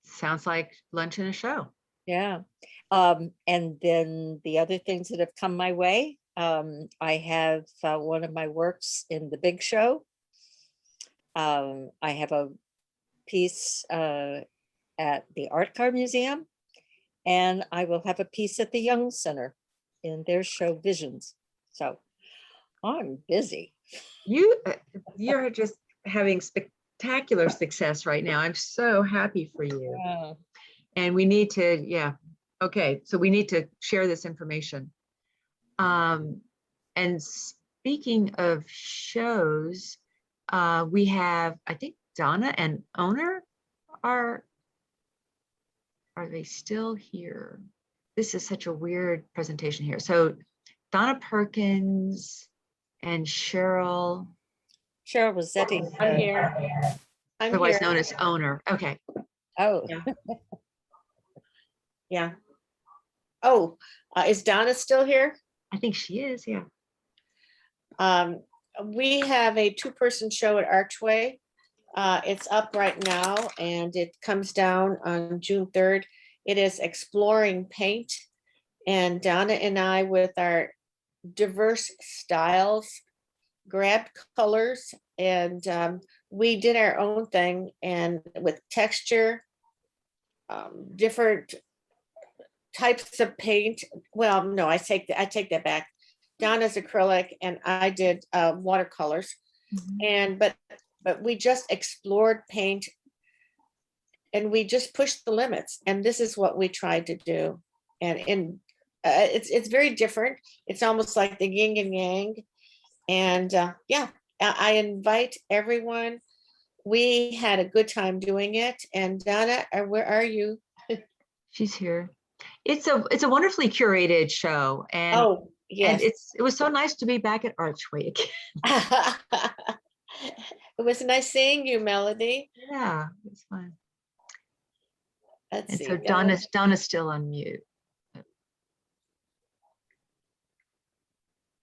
sounds like lunch and a show. Yeah. And then the other things that have come my way, I have one of my works in the big show. I have a piece at the Art Car Museum, and I will have a piece at the Young Center in their show Visions. So I'm busy. You're just having spectacular success right now. I'm so happy for you. Yeah. And we need to, okay, so we need to share this information. And speaking of shows, we have, I think Donna and Owner are they still here? This is such a weird presentation here. So Donna Perkins and Cheryl Rossetti. I'm here. I'm otherwise here. known as Owner. Okay. Oh. Yeah. Oh, is Donna still here? I think she is, yeah. We have a 2-person show at Archway. It's up right now and it comes down on June 3rd. It is Exploring Paint. And Donna and I, with our diverse styles, grabbed colors and we did our own thing, and with texture, different types of paint. Well, no, I take that back. Donna's acrylic and I did watercolors. And but we just explored paint and we just pushed the limits, and this is what we tried to do. And it's very different. It's almost like the yin and yang, And yeah, I invite everyone. We had a good time doing it. And Donna, where are you? She's here. It's a wonderfully curated show, and Oh, yes. it was so nice to be back at Archway again. It was nice seeing you, Melody. Yeah, it's fun. Let's And see. so Donna's still on mute.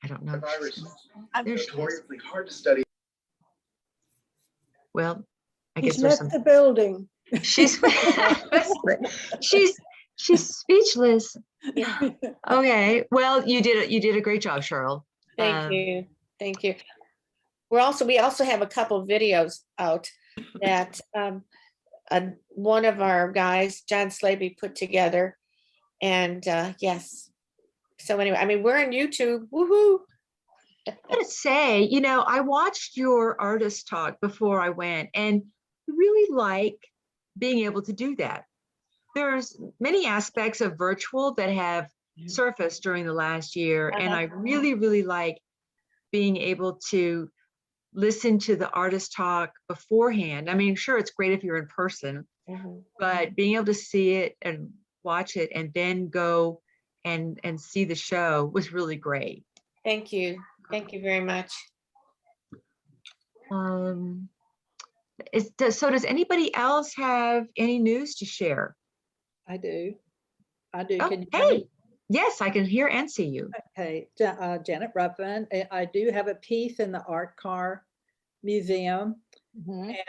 I don't know. There she is. Hard to study. Well, I guess He's there's left some. the building. She's she's speechless. Yeah. Okay. Well, you did a great job, Cheryl. Thank you. Thank you. We also have a couple of videos out that one of our guys, John Slaby, put together. And yes. So anyway, I mean, we're on YouTube. Woohoo. I gotta say, I watched your artist talk before I went, and really like being able to do that. There's many aspects of virtual that have surfaced during the last year, and I really, really like being able to listen to the artist talk beforehand. I mean, sure, it's great if you're in person, but being able to see it and watch it and then go and see the show was really great. Thank you. Thank you very much. So does anybody else have any news to share? I do. Can you hear Hey, me? yes, I can hear and see you. Okay, Janet Ruffin. I do have a piece in the Art Car Museum.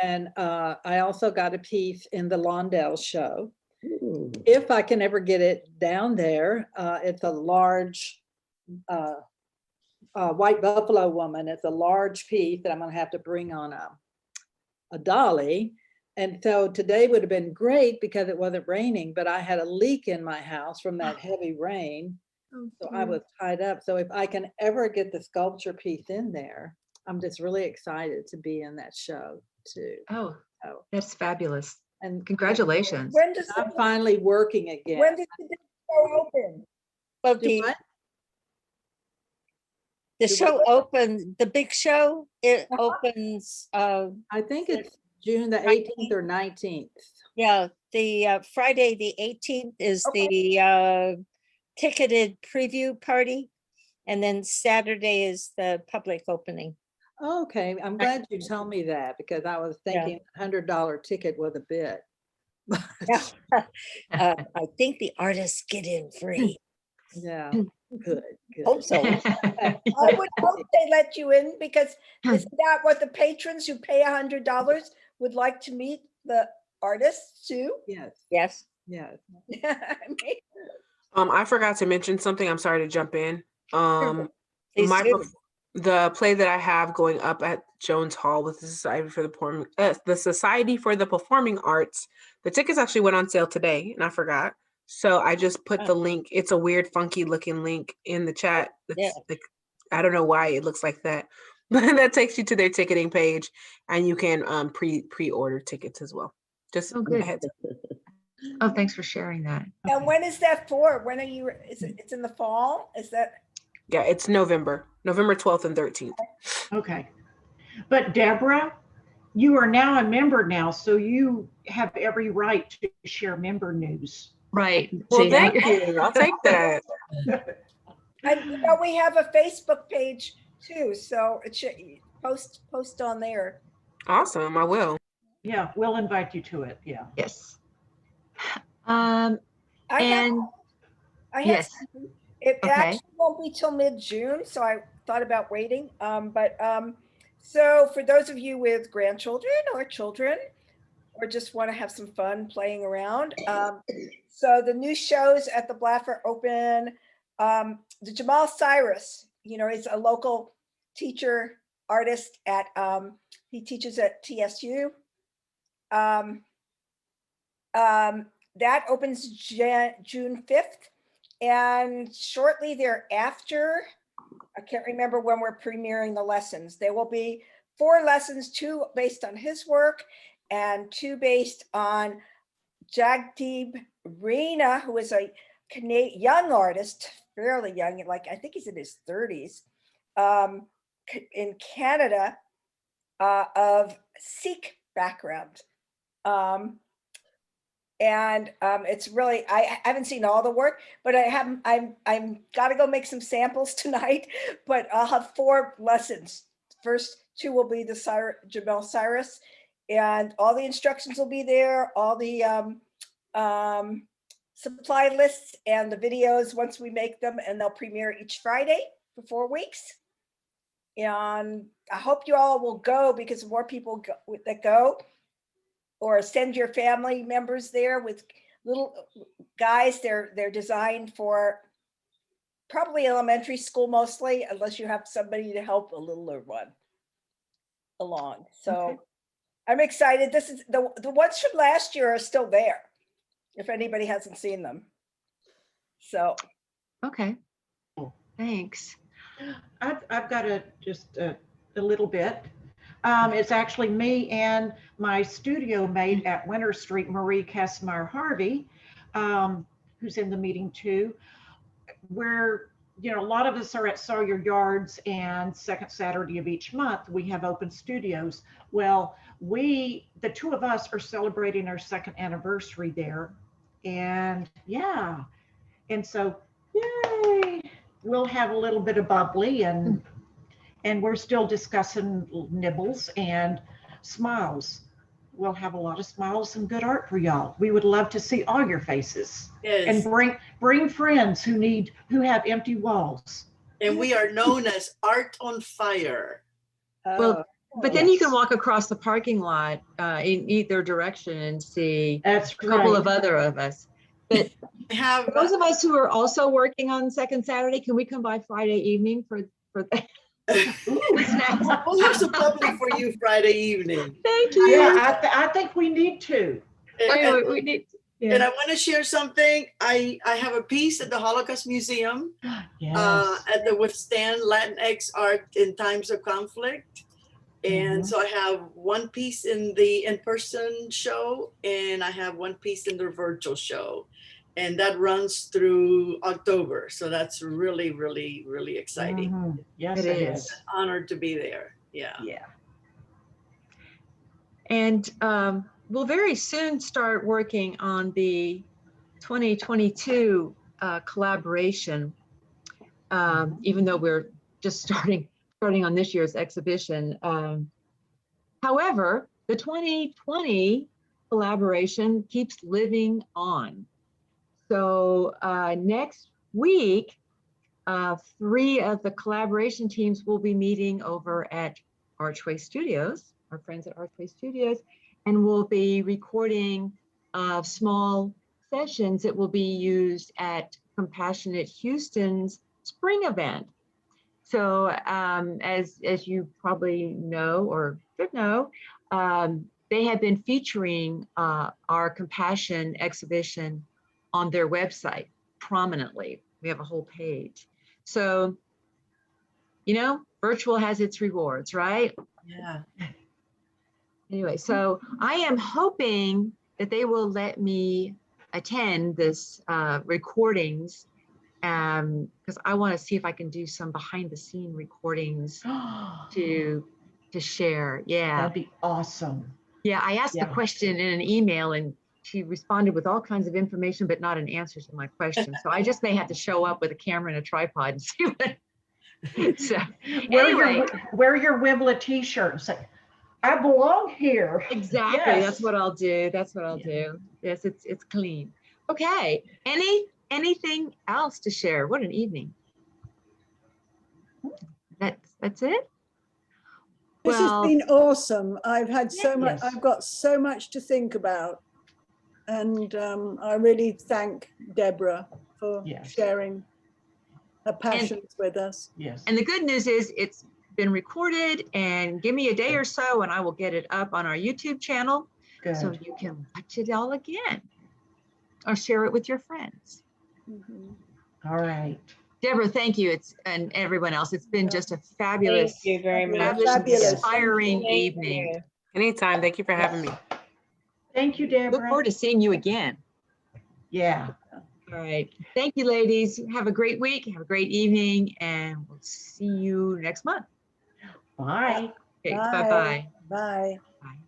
And I also got a piece in the Lawndale show. Ooh. If I can ever get it down there, it's a large white buffalo woman. It's a large piece that I'm going to have to bring on a dolly. And so today would have been great because it wasn't raining, but I had a leak in my house from that heavy rain. So I was tied up. So if I can ever get the sculpture piece in there, I'm just really excited to be in that show too. Oh, that's fabulous. And congratulations. When does I'm finally working again. When does the show open? Well, the show opens, the big show, it opens. I think it's June the 18th or 19th. Yeah, the Friday the 18th is the ticketed preview party. And then Saturday is the public opening. Okay, I'm glad you told me that because I was thinking $100 ticket was a bit. I think the artists get in free. Yeah, good. Hope so. I would hope they let you in because isn't that what the patrons who pay $100 would like to meet the artists too? Yes. Yes. Yes. I forgot to mention something. I'm sorry to jump in. Please do. The play that I have going up at Jones Hall with the Society for the Performing Arts. The tickets actually went on sale today, and I forgot. So I just put the link. It's a weird, funky looking link in the chat. Like, I don't know why it looks like that, but that takes you to their ticketing page, and you can pre-order tickets as well. Just good. Oh, thanks for sharing that. And when is that for? When are you? It's in the fall. Is that? Yeah, it's November 12th and 13th. Okay. But Deborah, you are now a member now, so you have every right to share member news. Right. Well, thank you. I'll take that. And we have a Facebook page too, so it should post on there. Awesome, I will. Yeah, we'll invite you to it. Yeah. Yes. Yes. It actually won't be till mid-June, so I thought about waiting. So for those of you with grandchildren or children, or just want to have some fun playing around, so the new shows at the Blaffer open. The Jamal Cyrus, is a local teacher artist at he teaches at TSU. That opens June 5th. And shortly thereafter, I can't remember when we're premiering the lessons. There will be 4 lessons, 2 based on his work and 2 based on Jagdeep Reena, who is a young artist, fairly young, like I think he's in his 30s. in Canada of Sikh background. It's really, I haven't seen all the work, but I'm got to go make some samples tonight, but I'll have 4 lessons. First 2 will be the Jamel Cyrus, and all the instructions will be there, all the supply lists and the videos once we make them, and they'll premiere each Friday for 4 weeks. And I hope you all will go, because more people that go, or send your family members there with little guys. They're designed for probably elementary school mostly, unless you have somebody to help a littler one along. So okay. I'm excited. This is the ones from last year are still there, if anybody hasn't seen them. So okay, thanks. I've got just a little bit. It's actually me and my studio mate at Winter Street, Marie Kessmeyer Harvey, who's in the meeting too. We're, a lot of us are at Sawyer Yards, and second Saturday of each month, we have open studios. Well, the 2 of us are celebrating our 2nd anniversary there. And yeah, and so, yay, we'll have a little bit of bubbly, and we're still discussing nibbles and smiles. We'll have a lot of smiles and good art for y'all. We would love to see all your faces. Yes. And bring friends who have empty walls. And we are known as Art on Fire. Well, but then you can walk across the parking lot in either direction and see a couple of other of us. But have those of us who are also working on 2nd Saturday, can we come by Friday evening for that? We'll have some bubbly for you Friday evening. Thank you. Yeah, I think we need to. We need to. Yeah. And I want to share something. I have a piece at the Holocaust Museum at the Withstand Latinx Art in Times of Conflict. And so I have 1 piece in the in-person show, and I have 1 piece in the virtual show. And that runs through October. So that's really, really, really exciting. Yes, it is. It's an honor to be there. Yeah. Yeah. And we'll very soon start working on the 2022 collaboration, even though we're just starting on this year's exhibition. However, the 2020 collaboration keeps living on. So next week, 3 of the collaboration teams will be meeting over at Archway Studios, our friends at Archway Studios, and we'll be recording small sessions that will be used at Compassionate Houston's spring event. So as you probably know or should know, they have been featuring our Compassion exhibition on their website prominently. We have a whole page. So, virtual has its rewards, right? Yeah. Anyway, so I am hoping that they will let me attend this recordings, because I want to see if I can do some behind the scene recordings to share. Yeah. That'd be awesome. Yeah, I asked the question in an email, and she responded with all kinds of information, but not an answer to my question. So I just may have to show up with a camera and a tripod and see what. So wear your WiVLA t-shirt and say, "I belong here." Exactly. Yes. That's what I'll do. That's what I'll do. Yes, it's clean. Okay. Anything else to share? What an evening. That's it. This has been awesome. I've had so much. I've got so much to think about. And I really thank Deborah for sharing her passions with us. Yes. And the good news is it's been recorded, and give me a day or so and I will get it up on our YouTube channel. Good. So you can watch it all again or share it with your friends. All right. Deborah, thank you. And everyone else. It's been just a fabulous, thank you very much. inspiring evening. Anytime. Thank you for having me. Thank you, Deborah. Look forward to seeing you again. Yeah. All right. Thank you, ladies. Have a great week. Have a great evening, and we'll see you next month. Bye. Okay, Bye. bye-bye. Bye. Bye.